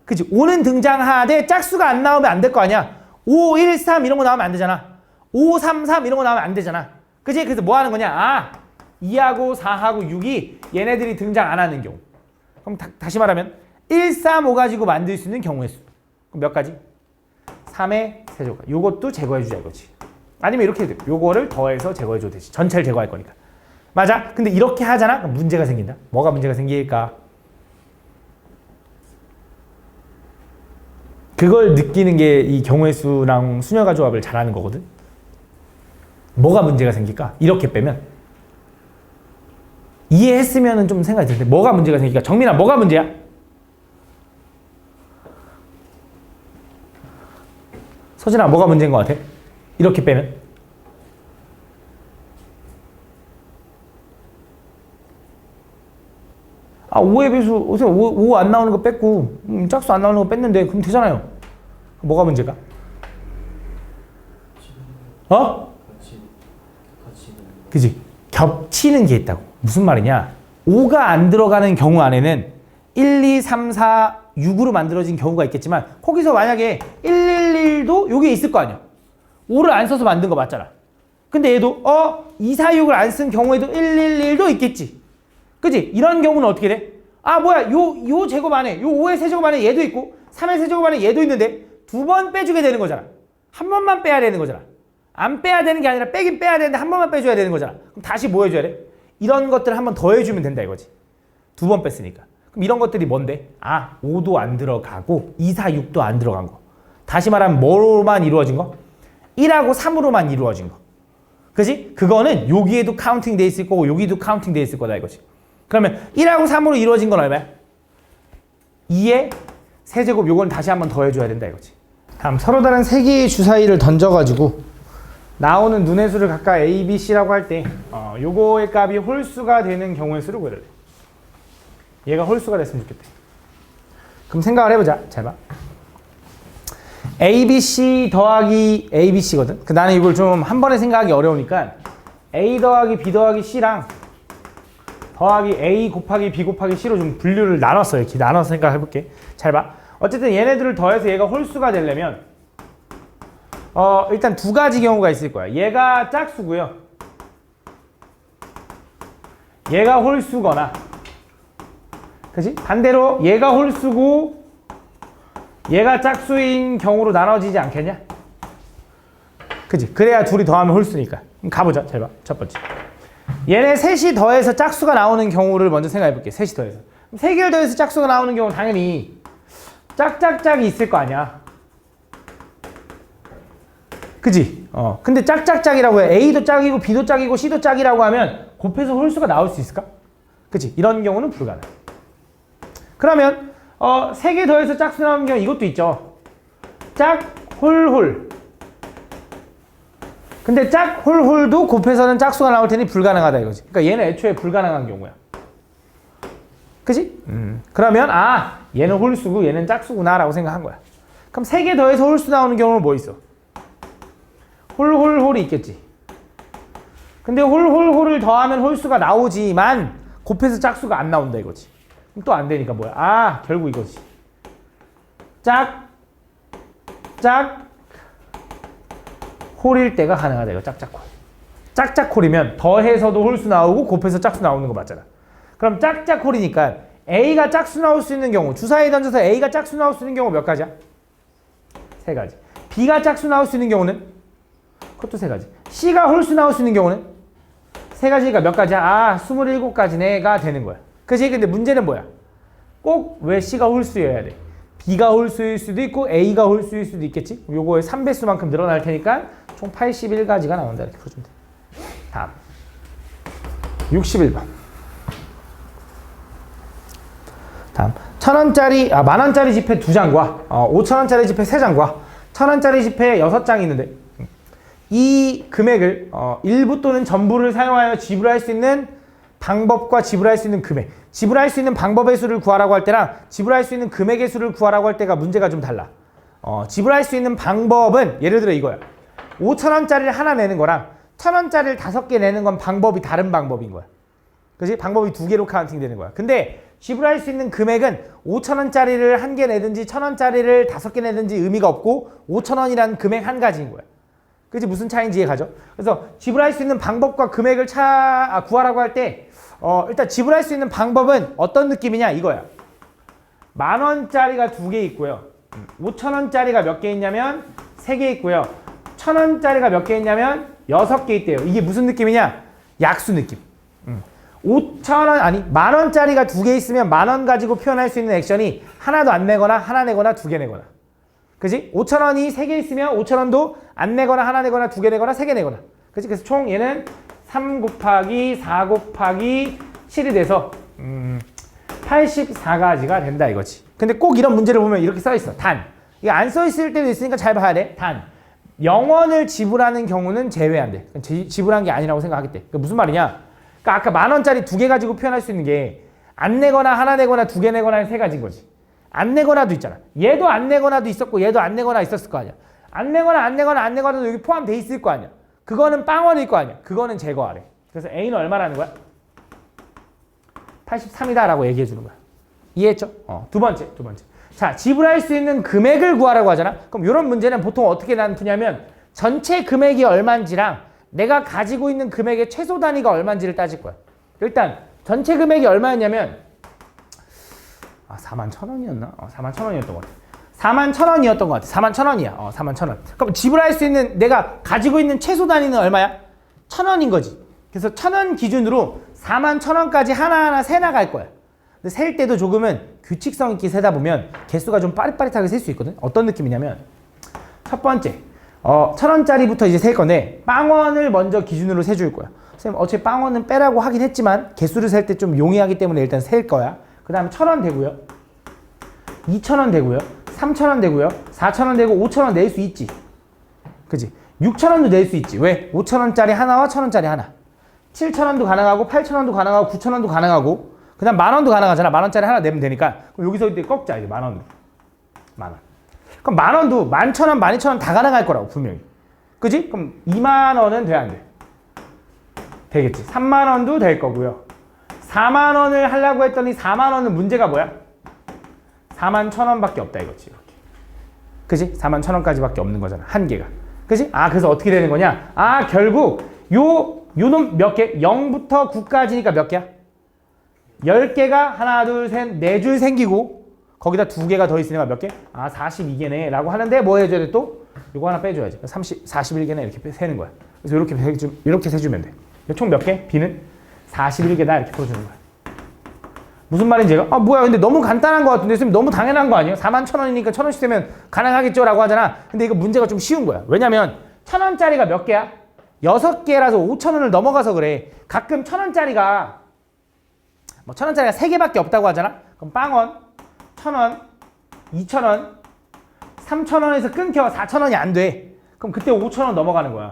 그치? 5는 등장하되 짝수가 안 나오면 안 될 거 아니야. 5, 1, 3 이런 거 나오면 안 되잖아. 5, 3, 3 이런 거 나오면 안 되잖아. 그치? 그래서 뭐 하는 거냐? 아, 2하고 4하고 6이 얘네들이 등장 안 하는 경우. 그럼 다시 말하면 1, 3, 5 가지고 만들 수 있는 경우의 수. 그럼 몇 가지? 3의 세제곱. 요것도 제거해 주자 이거지. 아니면 이렇게 해도 돼. 요거를 더해서 제거해 줘도 되지. 전체를 제거할 거니까. 맞아? 근데 이렇게 하잖아? 그럼 문제가 생긴다. 뭐가 문제가 생길까? 그걸 느끼는 게 이 경우의 수랑 수녀가 조합을 잘하는 거거든. 뭐가 문제가 생길까? 이렇게 빼면. 이해했으면 좀 생각이 들 텐데 뭐가 문제가 생길까? 정민아, 뭐가 문제야? 서진아, 뭐가 문제인 것 같아? 이렇게 빼면? 아, 5의 배수, 5 안 나오는 거 뺐고 짝수 안 나오는 거 뺐는데 그럼 되잖아요. 뭐가 문제가? 어? 그지? 겹치는 게 있다고. 무슨 말이냐? 5가 안 들어가는 경우 안에는 1, 2, 3, 4, 6으로 만들어진 경우가 있겠지만 거기서 만약에 111도 여기에 있을 거 아니야. 5를 안 써서 만든 거 맞잖아. 근데 얘도 2, 4, 6을 안 쓴 경우에도 111도 있겠지. 그지? 이런 경우는 어떻게 돼? 아, 뭐야, 요 제곱 안에, 요 5의 세제곱 안에 얘도 있고 3의 세제곱 안에 얘도 있는데 두 번 빼주게 되는 거잖아. 한 번만 빼야 되는 거잖아. 안 빼야 되는 게 아니라 빼긴 빼야 되는데 한 번만 빼줘야 되는 거잖아. 그럼 다시 뭐 해줘야 돼? 이런 것들을 한 번 더 해주면 된다 이거지. 두 번 뺐으니까. 그럼 이런 것들이 뭔데? 아, 5도 안 들어가고 2, 4, 6도 안 들어간 거. 다시 말하면 뭐로만 이루어진 거? 1하고 3으로만 이루어진 거. 그지? 그거는 여기에도 카운팅 돼 있을 거고 여기도 카운팅 돼 있을 거다 이거지. 그러면 1하고 3으로 이루어진 건 얼마야? 2의 세제곱. 요건 다시 한번 더 해줘야 된다 이거지. 다음 서로 다른 3개의 주사위를 던져가지고 나오는 눈의 수를 각각 A, B, C라고 할 때 요거의 값이 홀수가 되는 경우의 수를 구해라. 얘가 홀수가 됐으면 좋겠대. 그럼 생각을 해보자. 잘 봐. A, B, C 더하기 A, B, C거든. 나는 이걸 좀 한 번에 생각하기 어려우니까 A 더하기 B 더하기 C랑 더하기 A 곱하기 B 곱하기 C로 좀 분류를 나눴어. 이렇게 나눠서 생각해볼게. 잘 봐. 어쨌든 얘네들을 더해서 얘가 홀수가 되려면 일단 두 가지 경우가 있을 거야. 얘가 짝수고요. 얘가 홀수거나, 그지? 반대로 얘가 홀수고 얘가 짝수인 경우로 나눠지지 않겠냐? 그지? 그래야 둘이 더하면 홀수니까. 그럼 가보자. 잘 봐. 첫 번째. 얘네 셋이 더해서 짝수가 나오는 경우를 먼저 생각해 볼게. 셋이 더해서. 세 개를 더해서 짝수가 나오는 경우는 당연히 짝짝짝이 있을 거 아니야. 그지? 근데 짝짝짝이라고 해. A도 짝이고 B도 짝이고 C도 짝이라고 하면 곱해서 홀수가 나올 수 있을까? 그치? 이런 경우는 불가능. 그러면 3개 더해서 짝수 나오는 경우 이것도 있죠. 짝, 홀, 홀. 근데 짝, 홀, 홀도 곱해서는 짝수가 나올 테니 불가능하다 이거지. 그러니까 얘는 애초에 불가능한 경우야. 그치? 그러면 얘는 홀수고 얘는 짝수구나 라고 생각한 거야. 그럼 3개 더해서 홀수 나오는 경우는 뭐 있어? 홀, 홀, 홀이 있겠지. 근데 홀, 홀, 홀을 더하면 홀수가 나오지만 곱해서 짝수가 안 나온다 이거지. 그럼 또 안 되니까 뭐야? 결국 이거지. 짝, 짝, 홀일 때가 가능하다 이거. 짝짝홀. 짝짝홀이면 더해서도 홀수 나오고 곱해서 짝수 나오는 거 맞잖아. 그럼 짝짝홀이니까 A가 짝수 나올 수 있는 경우, 주사위 던져서 A가 짝수 나올 수 있는 경우 몇 가지야? 3가지. B가 짝수 나올 수 있는 경우는 그것도 세 가지. C가 홀수 나올 수 있는 경우는 세 가지가 몇 가지야? 아, 27가지네가 되는 거야. 그치? 근데 문제는 뭐야? 꼭 왜 C가 홀수여야 돼? B가 홀수일 수도 있고 A가 홀수일 수도 있겠지? 요거의 3배수만큼 늘어날 테니까 총 81가지가 나온다. 이렇게 풀어주면 돼. 다음 61번. 다음 1,000원짜리, 만원짜리 지폐 2장과 5,000원짜리 지폐 3장과 1,000원짜리 지폐 6장이 있는데 이 금액을 일부 또는 전부를 사용하여 지불할 수 있는 방법과 지불할 수 있는 금액, 지불할 수 있는 방법의 수를 구하라고 할 때랑 지불할 수 있는 금액의 수를 구하라고 할 때가 문제가 좀 달라. 지불할 수 있는 방법은 예를 들어 이거야. 5,000원짜리를 하나 내는 거랑 1,000원짜리를 5개 내는 건 방법이 다른 방법인 거야. 그치? 방법이 2개로 카운팅 되는 거야. 근데 지불할 수 있는 금액은 5,000원짜리를 1개 내든지 1,000원짜리를 5개 내든지 의미가 없고 5,000원이라는 금액 한 가지인 거야. 그치? 무슨 차이인지 이해가죠? 그래서 지불할 수 있는 방법과 금액을 구하라고 할 때 일단 지불할 수 있는 방법은 어떤 느낌이냐 이거야. 만원짜리가 2개 있고요. 5,000원짜리가 몇 개 있냐면 3개 있고요. 1,000원짜리가 몇 개 있냐면 6개 있대요. 이게 무슨 느낌이냐? 약수 느낌. 10,000원, 10,000원짜리가 2개 있으면 10,000원 가지고 표현할 수 있는 액션이 하나도 안 내거나 하나 내거나 2개 내거나. 그지? 5,000원이 3개 있으면 5,000원도 안 내거나 하나 내거나 2개 내거나 3개 내거나. 그치? 그래서 총 얘는 3 곱하기 4 곱하기 7이 돼서 84가지가 된다 이거지. 근데 꼭 이런 문제를 보면 이렇게 써있어. 단. 이게 안 써있을 때도 있으니까 잘 봐야 돼. 단. 0원을 지불하는 경우는 제외한대. 지불한 게 아니라고 생각하겠대. 그러니까 무슨 말이냐? 그러니까 아까 만원짜리 2개 가지고 표현할 수 있는 게 안 내거나 하나 내거나 2개 내거나 3가지인 거지. 안 내거나도 있잖아. 얘도 안 내거나도 있었고 얘도 안 내거나 있었을 거 아니야. 안 내거나도 여기 포함돼 있을 거 아니야. 그거는 빵원일 거 아니야. 그거는 제거하래. 그래서 A는 얼마라는 거야? 83이다 라고 얘기해 주는 거야. 이해했죠? 두 번째. 자, 지불할 수 있는 금액을 구하라고 하잖아. 그럼 이런 문제는 보통 어떻게 난 푸냐면 전체 금액이 얼마인지랑 내가 가지고 있는 금액의 최소 단위가 얼마인지를 따질 거야. 일단 전체 금액이 얼마였냐면 41,000원이었나? 41,000원이었던 것 같아. 41,000원이었던 것 같아. 41,000원이야. 41,000원. 그럼 지불할 수 있는 내가 가지고 있는 최소 단위는 얼마야? 1,000원인 거지. 그래서 1,000원 기준으로 41,000원까지 하나하나 세 나갈 거야. 근데 셀 때도 조금은 규칙성 있게 세다 보면 개수가 좀 빠릿빠릿하게 셀 수 있거든. 어떤 느낌이냐면 첫 번째 1,000원짜리부터 이제 셀 건데 빵원을 먼저 기준으로 세줄 거야. 선생님 어차피 빵원은 빼라고 하긴 했지만 개수를 셀 때 좀 용이하기 때문에 일단 셀 거야. 그 다음에 1,000원 되고요. 2,000원 되고요. 3,000원 되고요. 4,000원 되고 5,000원 낼 수 있지. 그치? 6,000원도 낼 수 있지. 왜? 5,000원짜리 하나와 1,000원짜리 하나. 7,000원도 가능하고 8,000원도 가능하고 9,000원도 가능하고 그 다음 만원도 가능하잖아. 만원짜리 하나 내면 되니까. 그럼 여기서 이제 꺾자. 이제 만원으로. 만원. 그럼 만원도 11,000원, 12,000원 다 가능할 거라고 분명히. 그지? 그럼 2만원은 돼 안 돼? 되겠지. 3만원도 될 거고요. 4만원을 하려고 했더니 4만원은 문제가 뭐야? 41,000원밖에 없다 이거지. 이렇게. 그지? 41,000원까지밖에 없는 거잖아. 한 개가. 그지? 그래서 어떻게 되는 거냐? 결국 요놈 몇 개? 0부터 9까지니까 몇 개야? 10개가 하나, 둘, 셋, 4줄 생기고 거기다 2개가 더 있으니까 몇 개? 42개네 라고 하는데 뭐 해줘야 돼 또? 요거 하나 빼줘야지. 41개네 이렇게 세는 거야. 그래서 이렇게 세주면 돼. 총 몇 개? B는 41개다 이렇게 풀어주는 거야. 무슨 말인지 제가 뭐야 근데 너무 간단한 거 같은데 선생님 너무 당연한 거 아니에요? 41,000원이니까 1,000원씩 되면 가능하겠죠 라고 하잖아. 근데 이거 문제가 좀 쉬운 거야. 왜냐면 1,000원짜리가 몇 개야? 6개라서 5,000원을 넘어가서 그래. 가끔 1,000원짜리가 3개밖에 없다고 하잖아. 그럼 빵원, 1,000원, 2,000원, 3,000원에서 끊겨 4,000원이 안 돼. 그럼 그때 5,000원 넘어가는 거야.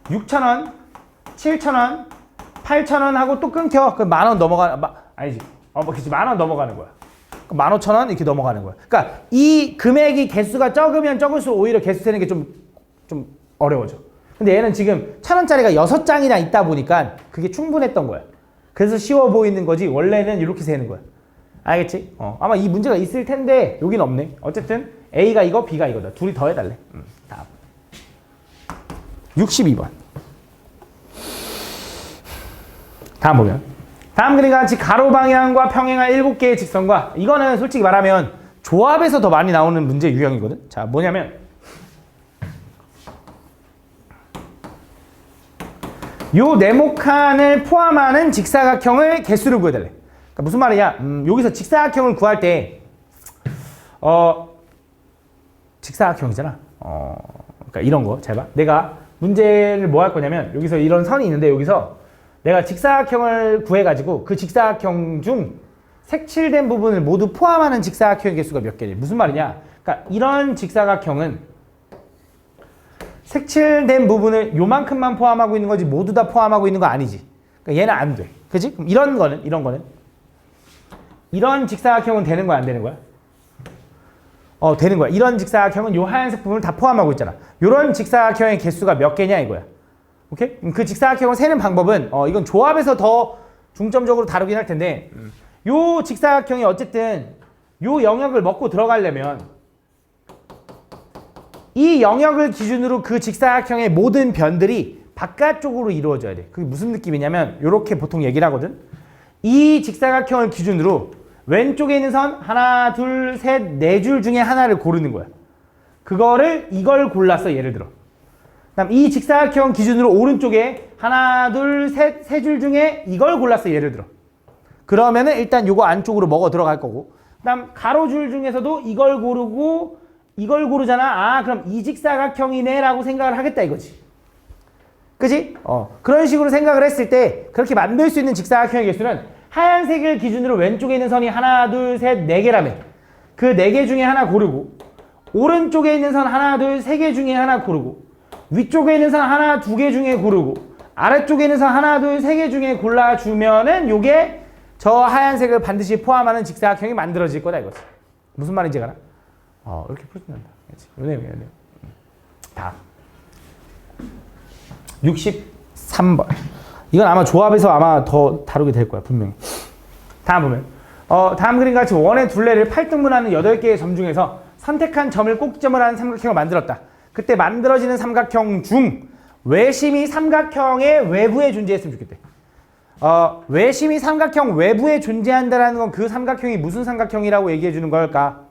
6,000원, 7,000원, 8,000원 하고 또 끊겨. 그럼 만원 아니지. 그치. 만원 넘어가는 거야. 그럼 15,000원 이렇게 넘어가는 거야. 그러니까 이 금액이 개수가 적으면 적을수록 오히려 개수 세는 게 좀 어려워져. 근데 얘는 지금 1,000원짜리가 6장이나 있다 보니까 그게 충분했던 거야. 그래서 쉬워 보이는 거지 원래는 이렇게 세는 거야. 알겠지? 아마 이 문제가 있을 텐데 여긴 없네. 어쨌든 A가 이거 B가 이거다. 둘이 더 해달래. 다음 62번. 다음 보면 다음 그림과 같이 가로 방향과 평행한 7개의 직선과 이거는 솔직히 말하면 조합에서 더 많이 나오는 문제 유형이거든. 자 뭐냐면 요 네모칸을 포함하는 직사각형을 개수를 구해달래. 그러니까 무슨 말이냐? 여기서 직사각형을 구할 때 직사각형이잖아. 그러니까 이런 거 잘 봐. 내가 문제를 뭐 할 거냐면 여기서 이런 선이 있는데 여기서 내가 직사각형을 구해가지고 그 직사각형 중 색칠된 부분을 모두 포함하는 직사각형의 개수가 몇 개냐. 무슨 말이냐? 그러니까 이런 직사각형은 색칠된 부분을 요만큼만 포함하고 있는 거지 모두 다 포함하고 있는 거 아니지. 그러니까 얘는 안 돼. 그지? 그럼 이런 거는 이런 직사각형은 되는 거야, 안 되는 거야? 되는 거야. 이런 직사각형은 요 하얀색 부분을 다 포함하고 있잖아. 요런 직사각형의 개수가 몇 개냐 이거야. 오케이? 그 직사각형을 세는 방법은 이건 조합에서 더 중점적으로 다루긴 할 텐데 요 직사각형이 어쨌든 요 영역을 먹고 들어가려면 이 영역을 기준으로 그 직사각형의 모든 변들이 바깥쪽으로 이루어져야 돼. 그게 무슨 느낌이냐면 요렇게 보통 얘기를 하거든. 이 직사각형을 기준으로 왼쪽에 있는 선 하나, 둘, 셋, 네 줄 중에 하나를 고르는 거야. 이걸 골랐어, 예를 들어. 그다음 이 직사각형 기준으로 오른쪽에 하나, 둘, 셋, 세 줄 중에 이걸 골랐어, 예를 들어. 그러면은 일단 요거 안쪽으로 먹어 들어갈 거고. 그다음 가로줄 중에서도 이걸 고르고 이걸 고르잖아. 그럼 이 직사각형이네라고 생각을 하겠다 이거지. 그지? 그런 식으로 생각을 했을 때 그렇게 만들 수 있는 직사각형의 개수는 하얀색을 기준으로 왼쪽에 있는 선이 하나, 둘, 셋, 네 개라면 그 네 개 중에 하나 고르고 오른쪽에 있는 선 하나, 둘, 세 개 중에 하나 고르고 위쪽에 있는 선 하나, 두 개 중에 고르고 아래쪽에 있는 선 하나, 둘, 세 개 중에 골라주면은 요게 저 하얀색을 반드시 포함하는 직사각형이 만들어질 거다 이거지. 무슨 말인지 알아? 이렇게 풀어준다. 요네. 다음. 63번. 이건 아마 조합에서 아마 더 다루게 될 거야, 분명히. 다음 보면. 다음 그림과 같이 원의 둘레를 8등분하는 8개의 점 중에서 선택한 점을 꼭지점을 하는 삼각형을 만들었다. 그때 만들어지는 삼각형 중 외심이 삼각형의 외부에 존재했으면 좋겠대. 외심이 삼각형 외부에 존재한다는 건 그 삼각형이 무슨 삼각형이라고 얘기해 주는 걸까?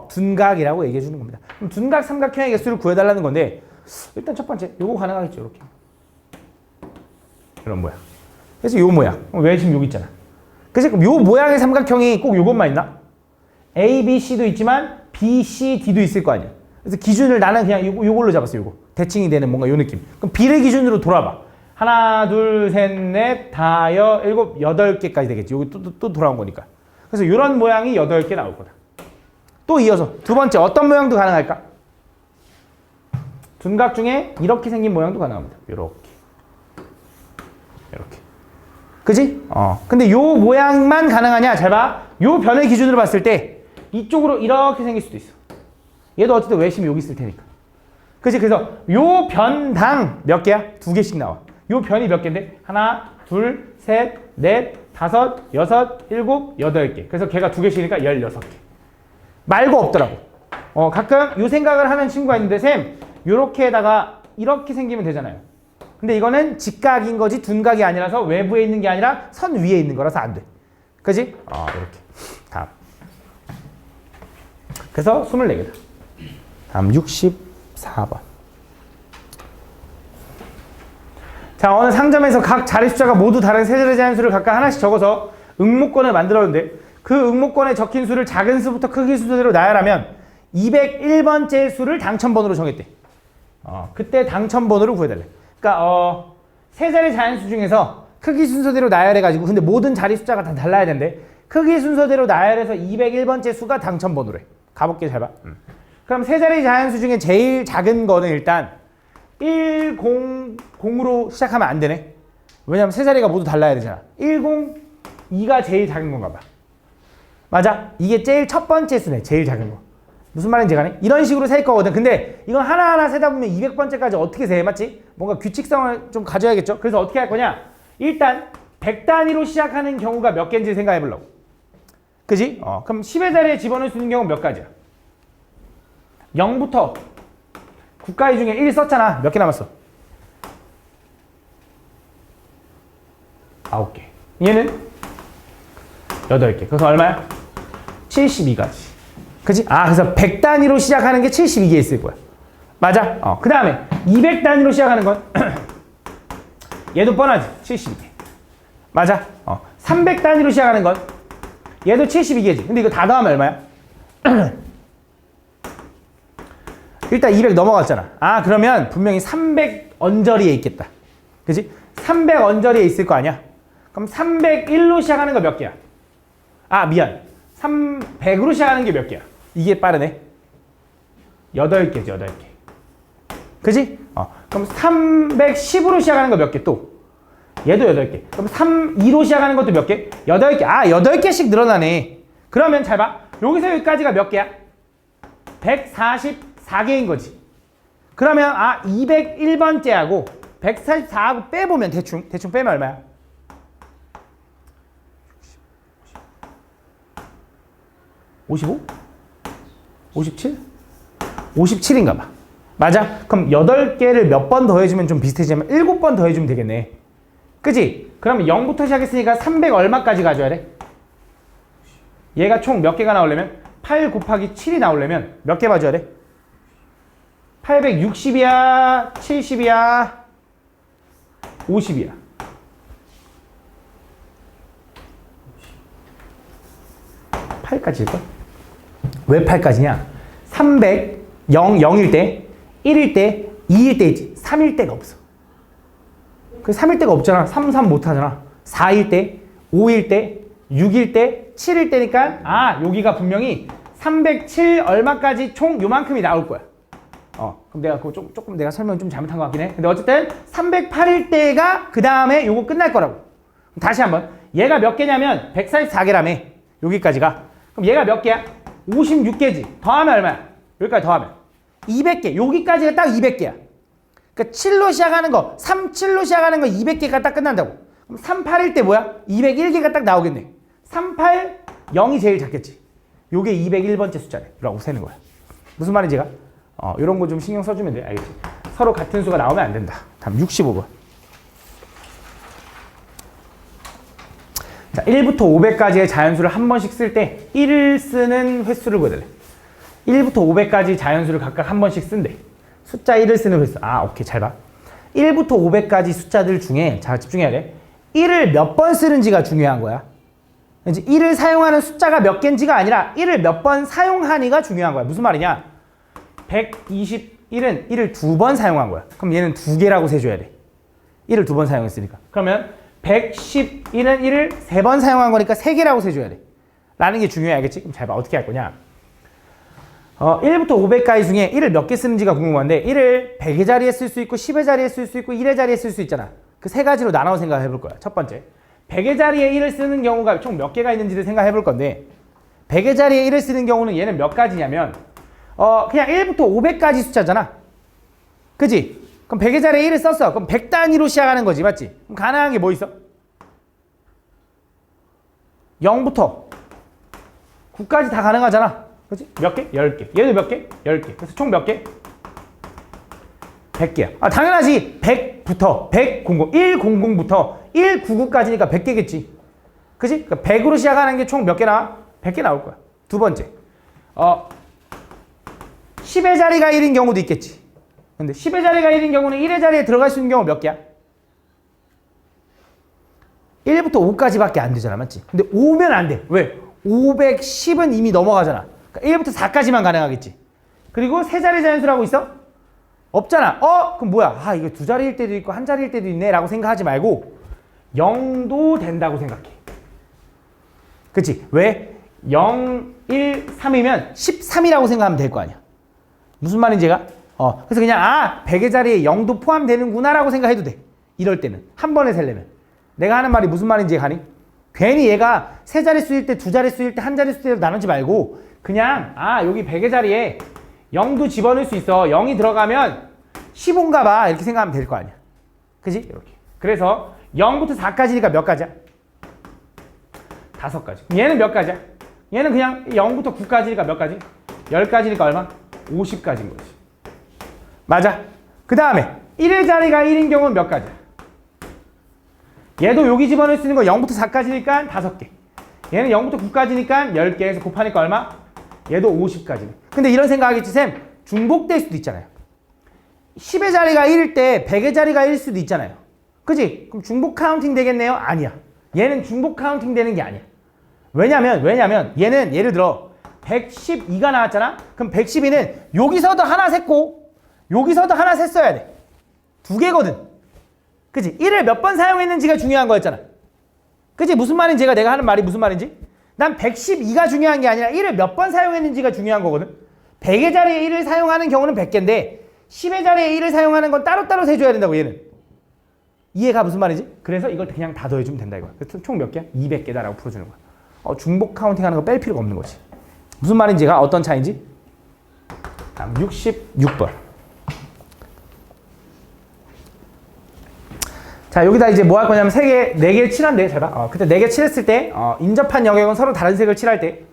둔각이라고 얘기해 주는 겁니다. 그럼 둔각 삼각형의 개수를 구해달라는 건데 일단 첫 번째, 요거 가능하겠죠, 이렇게. 이런 모양. 그래서 요 모양. 외심 여기 있잖아. 그치? 그럼 요 모양의 삼각형이 꼭 요것만 있나? A, B, C도 있지만 B, C, D도 있을 거 아니야. 그래서 기준을 나는 그냥 요걸로 잡았어, 요거. 대칭이 되는 뭔가 요 느낌. 그럼 B를 기준으로 돌아봐. 하나, 둘, 셋, 넷, 다여, 일곱, 8개까지 되겠지. 여기 또 돌아온 거니까. 그래서 요런 모양이 8개 나올 거다. 또 이어서 두 번째, 어떤 모양도 가능할까? 둔각 중에 이렇게 생긴 모양도 가능합니다. 요렇게. 이렇게. 그지? 근데 요 모양만 가능하냐? 잘 봐. 요 변의 기준으로 봤을 때 이쪽으로 이렇게 생길 수도 있어. 얘도 어쨌든 외심이 여기 있을 테니까. 그지? 그래서 요 변당 몇 개야? 2개씩 나와. 요 변이 몇 개인데? 하나, 둘, 셋, 넷, 다섯, 여섯, 일곱, 8개. 그래서 걔가 2개씩이니까 16개. 말고 없더라고. 가끔 요 생각을 하는 친구가 있는데 쌤, 요렇게다가 이렇게 생기면 되잖아요. 근데 이거는 직각인 거지 둔각이 아니라서 외부에 있는 게 아니라 선 위에 있는 거라서 안 돼. 그지? 이렇게. 다음. 그래서 24개다. 다음 64번. 자, 어느 상점에서 각 자리 숫자가 모두 다른 세 자리 자연수를 각각 하나씩 적어서 응모권을 만들었는데 그 응모권에 적힌 수를 작은 수부터 크기 순서대로 나열하면 201번째 수를 당첨번호로 정했대. 그때 당첨번호를 구해달래. 그러니까 세 자리 자연수 중에서 크기 순서대로 나열해가지고 근데 모든 자리 숫자가 다 달라야 되는데 크기 순서대로 나열해서 201번째 수가 당첨번호래. 가볼게, 잘 봐. 그럼 세 자리 자연수 중에 제일 작은 거는 일단 1, 0, 0으로 시작하면 안 되네. 왜냐면 세 자리가 모두 달라야 되잖아. 1, 0, 2가 제일 작은 건가 봐. 맞아? 이게 제일 첫 번째 수네. 제일 작은 거. 무슨 말인지 가네? 이런 식으로 셀 거거든. 근데 이건 하나하나 세다 보면 200번째까지 어떻게 세? 맞지? 뭔가 규칙성을 좀 가져야겠죠? 그래서 어떻게 할 거냐? 일단 100단위로 시작하는 경우가 몇 개인지 생각해 보려고. 그지? 그럼 10의 자리에 집어넣을 수 있는 경우는 몇 가지야? 0부터 9까지 중에 1 썼잖아. 몇 개 남았어? 9개. 얘는 8개. 그래서 얼마야? 72가지. 그치? 그래서 100단위로 시작하는 게 72개 있을 거야. 맞아? 그 다음에 200단위로 시작하는 건 얘도 뻔하지. 72개. 맞아. 300단위로 시작하는 건 얘도 72개지. 근데 이거 다 더하면 얼마야? 일단 200 넘어갔잖아. 아, 그러면 분명히 300 언저리에 있겠다. 그지? 300 언저리에 있을 거 아니야? 그럼 301로 시작하는 거 몇 개야? 아, 미안. 300으로 시작하는 게 몇 개야? 이게 빠르네. 8개지, 8개. 그지? 그럼 310으로 시작하는 거 몇 개 또? 얘도 8개. 그럼 32로 시작하는 것도 몇 개? 8개. 아, 8개씩 늘어나네. 그러면 잘 봐. 여기서 여기까지가 몇 개야? 144개인 거지. 그러면 201번째하고 144하고 빼보면 대충 빼면 얼마야? 55? 57? 57인가 봐. 맞아? 그럼 8개를 몇 번 더해주면 좀 비슷해지면 7번 더해주면 되겠네. 그지? 그럼 0부터 시작했으니까 300 얼마까지 가져야 돼? 얘가 총 몇 개가 나오려면 8 곱하기 7이 나오려면 몇 개 봐줘야 돼? 860이야? 70이야? 50이야? 8까지일걸? 왜 8까지냐? 300, 0일 때, 1일 때, 2일 때 있지. 3일 때가 없어. 그 3일 때가 없잖아. 3 못하잖아. 4일 때, 5일 때, 6일 때, 7일 때니까 여기가 분명히 307 얼마까지 총 요만큼이 나올 거야. 그럼 내가 그거 조금 내가 설명 좀 잘못한 것 같긴 해. 근데 어쨌든 308일 때가 그 다음에 요거 끝날 거라고. 다시 한번. 얘가 몇 개냐면 144개라며. 여기까지가. 그럼 얘가 몇 개야? 56개지. 더하면 얼마야? 여기까지 더하면 200개. 여기까지가 딱 200개야. 그러니까 7로 시작하는 거, 37로 시작하는 거 200개가 딱 끝난다고. 그럼 38일 때 뭐야? 201개가 딱 나오겠네. 38, 0이 제일 작겠지. 요게 201번째 숫자래. 라고 세는 거야. 무슨 말인지가? 이런 거 좀 신경 써주면 돼. 알겠지? 서로 같은 수가 나오면 안 된다. 다음 65번. 자, 1부터 500까지의 자연수를 한 번씩 쓸 때 1을 쓰는 횟수를 구해달래. 1부터 500까지 자연수를 각각 한 번씩 쓴대. 숫자 1을 쓰는 횟수. 오케이. 잘 봐. 1부터 500까지 숫자들 중에 자, 집중해야 돼. 1을 몇 번 쓰는지가 중요한 거야. 이제 1을 사용하는 숫자가 몇 개인지가 아니라 1을 몇 번 사용하니가 중요한 거야. 무슨 말이냐? 121은 1을 2번 사용한 거야. 그럼 얘는 2개라고 세줘야 돼. 1을 2번 사용했으니까. 그러면 111은 1을 3번 사용한 거니까 3개라고 세줘야 돼. 라는 게 중요해. 알겠지? 그럼 잘 봐. 어떻게 할 거냐? 1부터 500까지 중에 1을 몇 개 쓰는지가 궁금한데 1을 100의 자리에 쓸 수 있고 10의 자리에 쓸 수 있고 1의 자리에 쓸 수 있잖아. 그 세 가지로 나눠 생각해 볼 거야. 첫 번째. 100의 자리에 1을 쓰는 경우가 총 몇 개가 있는지를 생각해 볼 건데 100의 자리에 1을 쓰는 경우는 얘는 몇 가지냐면 그냥 1부터 500까지 숫자잖아. 그지? 그럼 100의 자리에 1을 썼어. 그럼 100단위로 시작하는 거지. 맞지? 그럼 가능한 게 뭐 있어? 0부터 9까지 다 가능하잖아. 그치? 몇 개? 10개. 얘도 몇 개? 10개. 그래서 총 몇 개? 100개야. 당연하지. 100부터 100, 100부터 199까지니까 100개겠지. 그치? 그러니까 100으로 시작하는 게 총 몇 개 나와? 100개 나올 거야. 두 번째. 10의 자리가 1인 경우도 있겠지. 근데 10의 자리가 1인 경우는 1의 자리에 들어갈 수 있는 경우 몇 개야? 1부터 5까지밖에 안 되잖아. 맞지? 근데 5면 안 돼. 왜? 510은 이미 넘어가잖아. 그러니까 1부터 4까지만 가능하겠지. 그리고 세 자리 자연수라고 있어? 없잖아. 그럼 뭐야? 이거 두 자리일 때도 있고 한 자리일 때도 있네 라고 생각하지 말고 0도 된다고 생각해. 그치? 왜? 0, 1, 3이면 13이라고 생각하면 될 거 아니야. 무슨 말인지가? 그래서 그냥 100의 자리에 0도 포함되는구나 라고 생각해도 돼. 이럴 때는. 한 번에 세려면. 내가 하는 말이 무슨 말인지 가니? 괜히 얘가 세 자릿수일 때, 두 자릿수일 때, 한 자릿수일 때 나누지 말고 그냥 여기 100의 자리에 0도 집어넣을 수 있어. 0이 들어가면 15인가 봐. 이렇게 생각하면 될 거 아니야. 그지? 이렇게. 그래서 0부터 4까지니까 몇 가지야? 5가지. 얘는 몇 가지야? 얘는 그냥 0부터 9까지니까 몇 가지? 10가지니까 얼마? 50가지인 거지. 맞아. 그 다음에 1의 자리가 1인 경우는 몇 가지야? 얘도 여기 집어넣을 수 있는 거 0부터 4까지니까 5개. 얘는 0부터 9까지니까 10개에서 곱하니까 얼마? 얘도 50까지네. 근데 이런 생각하겠지 쌤. 중복될 수도 있잖아요. 10의 자리가 1일 때 100의 자리가 1일 수도 있잖아요. 그지? 그럼 중복 카운팅 되겠네요? 아니야. 얘는 중복 카운팅 되는 게 아니야. 왜냐면 얘는 예를 들어 112가 나왔잖아? 그럼 112는 여기서도 하나 셌고 여기서도 하나 셌어야 돼. 두 개거든. 그지? 1을 몇 번 사용했는지가 중요한 거였잖아. 그지? 무슨 말인지 내가 하는 말이 무슨 말인지? 난 112가 중요한 게 아니라 1을 몇 번 사용했는지가 중요한 거거든. 100의 자리에 1을 사용하는 경우는 100개인데 10의 자리에 1을 사용하는 건 따로따로 세줘야 된다고 얘는. 이해가 무슨 말이지? 그래서 이걸 그냥 다 더해주면 된다 이거야. 그래서 총 몇 개야? 200개다라고 풀어주는 거야. 중복 카운팅하는 거 뺄 필요가 없는 거지. 무슨 말인지가 어떤 차인지? 다음 66번. 자, 여기다 이제 뭐 할 거냐면 4개 칠한대. 잘 봐. 그때 4개 칠했을 때 인접한 영역은 서로 다른 색을 칠할 때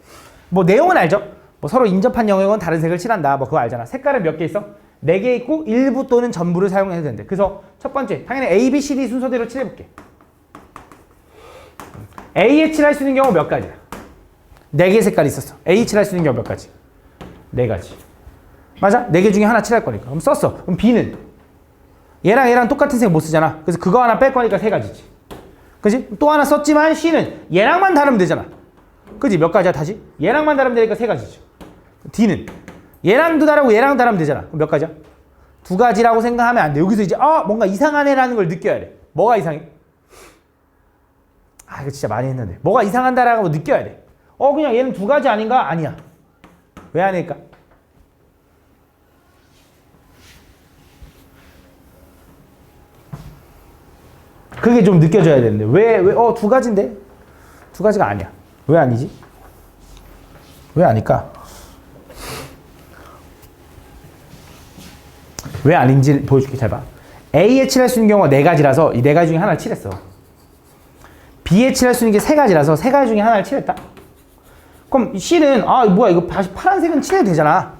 뭐 내용은 알죠? 뭐 서로 인접한 영역은 다른 색을 칠한다. 뭐 그거 알잖아. 색깔은 몇 개 있어? 4개 있고 일부 또는 전부를 사용해도 된대. 그래서 첫 번째, 당연히 A, B, C, D 순서대로 칠해볼게. A에 칠할 수 있는 경우 몇 가지야? 4개의 색깔이 있었어. A 칠할 수 있는 경우 몇 가지? 4가지. 맞아? 4개 중에 하나 칠할 거니까. 그럼 썼어. 그럼 B는? 얘랑 똑같은 색 못 쓰잖아. 그래서 그거 하나 뺄 거니까 3가지지. 그지? 또 하나 썼지만 C는 얘랑만 다르면 되잖아. 그지? 몇 가지야 다시? 얘랑만 다르면 되니까 3가지지. D는? 얘랑도 다르고 얘랑도 다르면 되잖아. 그럼 몇 가지야? 2가지라고 생각하면 안 돼. 여기서 이제 뭔가 이상하네라는 걸 느껴야 돼. 뭐가 이상해? 이거 진짜 많이 했는데. 뭐가 이상한다라고 느껴야 돼. 그냥 얘는 2가지 아닌가? 아니야. 왜 아닐까? 그게 좀 느껴져야 되는데. 왜 2가지인데? 2가지가 아니야. 왜 아니지? 왜 아닐까? 왜 아닌지 보여줄게. 잘 봐. A에 칠할 수 있는 경우가 4가지라서 이 4가지 중에 하나를 칠했어. B에 칠할 수 있는 게 3가지라서 3가지 중에 하나를 칠했다. 그럼 C는 뭐야 이거 파란색은 칠해도 되잖아.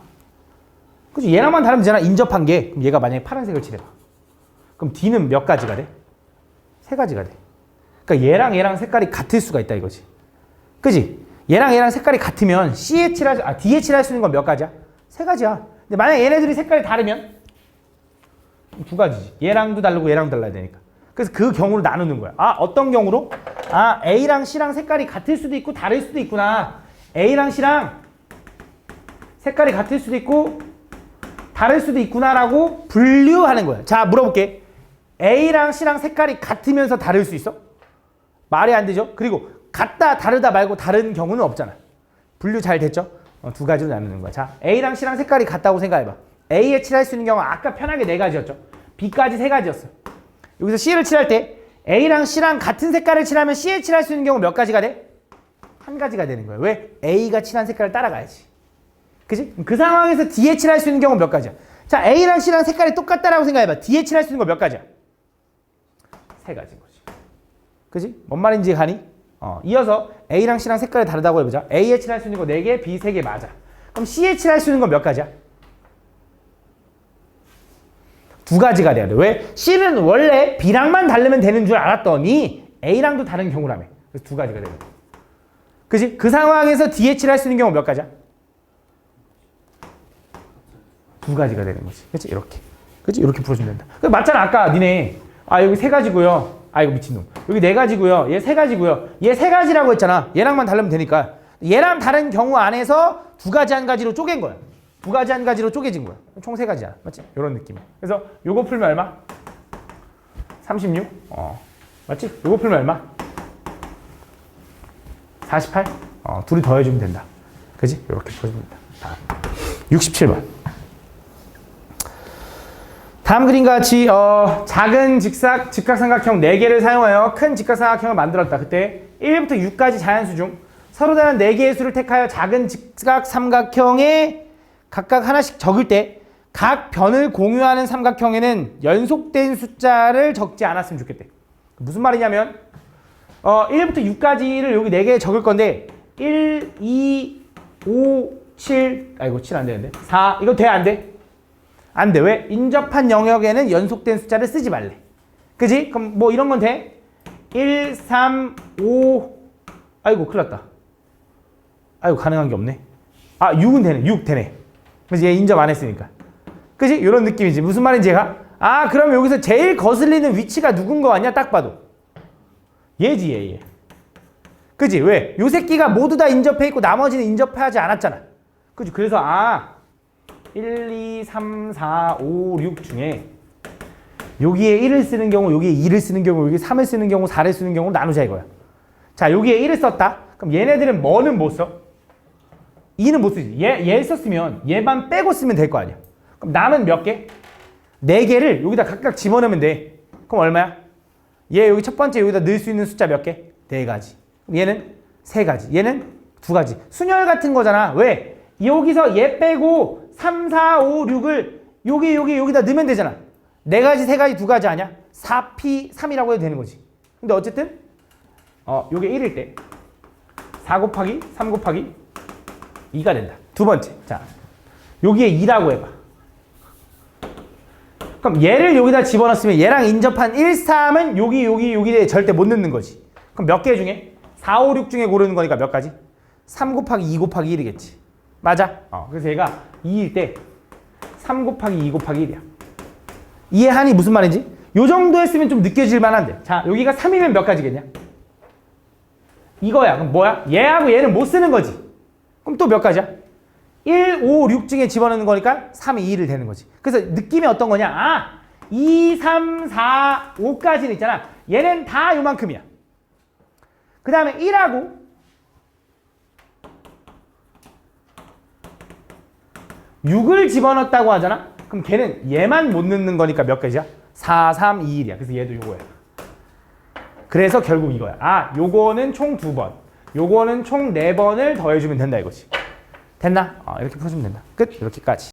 그치? 얘랑만 다르면 되잖아. 인접한 게. 그럼 얘가 만약에 파란색을 칠해봐. 그럼 D는 몇 가지가 돼? 3가지가 돼. 그러니까 얘랑 색깔이 같을 수가 있다 이거지. 그지? 얘랑 색깔이 같으면 D에 칠할 수 있는 건 몇 가지야? 3가지야. 근데 만약에 얘네들이 색깔이 다르면 2가지지. 얘랑도 다르고 얘랑도 달라야 되니까. 그래서 그 경우로 나누는 거야. 어떤 경우로? A랑 C랑 색깔이 같을 수도 있고 다를 수도 있구나. A랑 C랑 색깔이 같을 수도 있고 다를 수도 있구나라고 분류하는 거야. 자, 물어볼게. A랑 C랑 색깔이 같으면서 다를 수 있어? 말이 안 되죠? 그리고 같다, 다르다 말고 다른 경우는 없잖아. 분류 잘 됐죠? 2가지로 나누는 거야. 자, A랑 C랑 색깔이 같다고 생각해봐. A에 칠할 수 있는 경우는 아까 편하게 4가지였죠. B까지 3가지였어. 여기서 C를 칠할 때 A랑 C랑 같은 색깔을 칠하면 C에 칠할 수 있는 경우 몇 가지가 돼? 1가지가 되는 거야. 왜? A가 칠한 색깔을 따라가야지. 그치? 그 상황에서 D에 칠할 수 있는 경우 몇 가지야? 자, A랑 C랑 색깔이 똑같다라고 생각해봐. D에 칠할 수 있는 거 몇 가지야? 3가지인 거지. 그치? 뭔 말인지 가니? 이어서 A랑 C랑 색깔이 다르다고 해보자. A에 칠할 수 있는 거 4개, B 3개 맞아. 그럼 C에 칠할 수 있는 건 몇 가지야? 2가지가 돼야 돼. 왜? C는 원래 B랑만 다르면 되는 줄 알았더니 A랑도 다른 경우라며. 그래서 2가지가 되는 거야. 그치? 그 상황에서 D에 칠할 수 있는 경우 몇 가지야? 2가지가 되는 거지. 그치? 이렇게. 그치? 이렇게 풀어주면 된다. 맞잖아. 아까 니네. 여기 3가지고요. 이거 미친놈. 여기 4가지고요. 얘 3가지고요. 얘 3가지라고 했잖아. 얘랑만 다르면 되니까. 얘랑 다른 경우 안에서 2가지 1가지로 쪼갠 거야. 2가지 1가지로 쪼개진 거야. 총 3가지야. 맞지? 이런 느낌이야. 그래서 요거 풀면 얼마? 36? 맞지? 요거 풀면 얼마? 48? 둘이 더해주면 된다. 그지? 이렇게 풀어주면 된다. 67번. 다음 그림과 같이 작은 직각삼각형 4개를 사용하여 큰 직각삼각형을 만들었다. 그때 1부터 6까지 자연수 중 서로 다른 4개의 수를 택하여 작은 직각삼각형에 각각 하나씩 적을 때 각 변을 공유하는 삼각형에는 연속된 숫자를 적지 않았으면 좋겠대. 무슨 말이냐면 1부터 6까지를 여기 4개 적을 건데 1, 2, 5, 7 7 안 되는데 4 이거 돼? 안 돼? 안 돼. 왜? 인접한 영역에는 연속된 숫자를 쓰지 말래. 그지? 그럼 뭐 이런 건 돼? 1, 3, 5 아이고 큰일 났다. 가능한 게 없네. 6은 되네. 6 되네. 그래서 얘 인접 안 했으니까. 그지? 이런 느낌이지. 무슨 말인지 얘가? 아, 그럼 여기서 제일 거슬리는 위치가 누군 거 같냐? 딱 봐도. 얘지, 얘. 그지? 왜? 요 새끼가 모두 다 인접해 있고 나머지는 인접하지 않았잖아. 그지? 그래서 1, 2, 3, 4, 5, 6 중에 여기에 1을 쓰는 경우, 여기에 2를 쓰는 경우, 여기에 3을 쓰는 경우, 4를 쓰는 경우 나누자 이거야. 자, 여기에 1을 썼다. 그럼 얘네들은 뭐는 못 써? 2는 못 쓰지. 얘 썼으면 얘만 빼고 쓰면 될 거 아니야. 그럼 남은 몇 개? 4개를 여기다 각각 집어넣으면 돼. 그럼 얼마야? 얘 여기 첫 번째 여기다 넣을 수 있는 숫자 몇 개? 4가지. 그럼 얘는 3가지. 얘는 2가지. 순열 같은 거잖아. 왜? 여기서 얘 빼고 3, 4, 5, 6을 여기다 넣으면 되잖아. 4가지, 3가지, 2가지 아니야? 4P, 3이라고 해도 되는 거지. 근데 어쨌든 요게 1일 때 4 곱하기 3 곱하기 2가 된다. 두 번째. 자, 여기에 2라고 해봐. 그럼 얘를 여기다 집어넣었으면 얘랑 인접한 1, 3은 여기에 절대 못 넣는 거지. 그럼 몇 개 중에? 4, 5, 6 중에 고르는 거니까 몇 가지? 3 곱하기 2 곱하기 1이겠지. 맞아? 그래서 얘가 2일 때 3 곱하기 2 곱하기 1이야. 이해하니 무슨 말인지? 요 정도 했으면 좀 느껴질 만한데. 자, 여기가 3이면 몇 가지겠냐? 이거야. 그럼 뭐야? 얘하고 얘는 못 쓰는 거지. 그럼 또 몇 가지야? 1, 5, 6 중에 집어넣는 거니까 3이 2를 되는 거지. 그래서 느낌이 어떤 거냐? 2, 3, 4, 5까지는 있잖아. 얘는 다 요만큼이야. 그 다음에 1하고 6을 집어넣었다고 하잖아? 그럼 걔는 얘만 못 넣는 거니까 몇 가지야? 4, 3, 2, 1이야. 그래서 얘도 요거야. 그래서 결국 이거야. 요거는 총 2번. 요거는 총 4번을 더해주면 된다 이거지. 됐나? 이렇게 풀어주면 된다. 끝. 이렇게까지.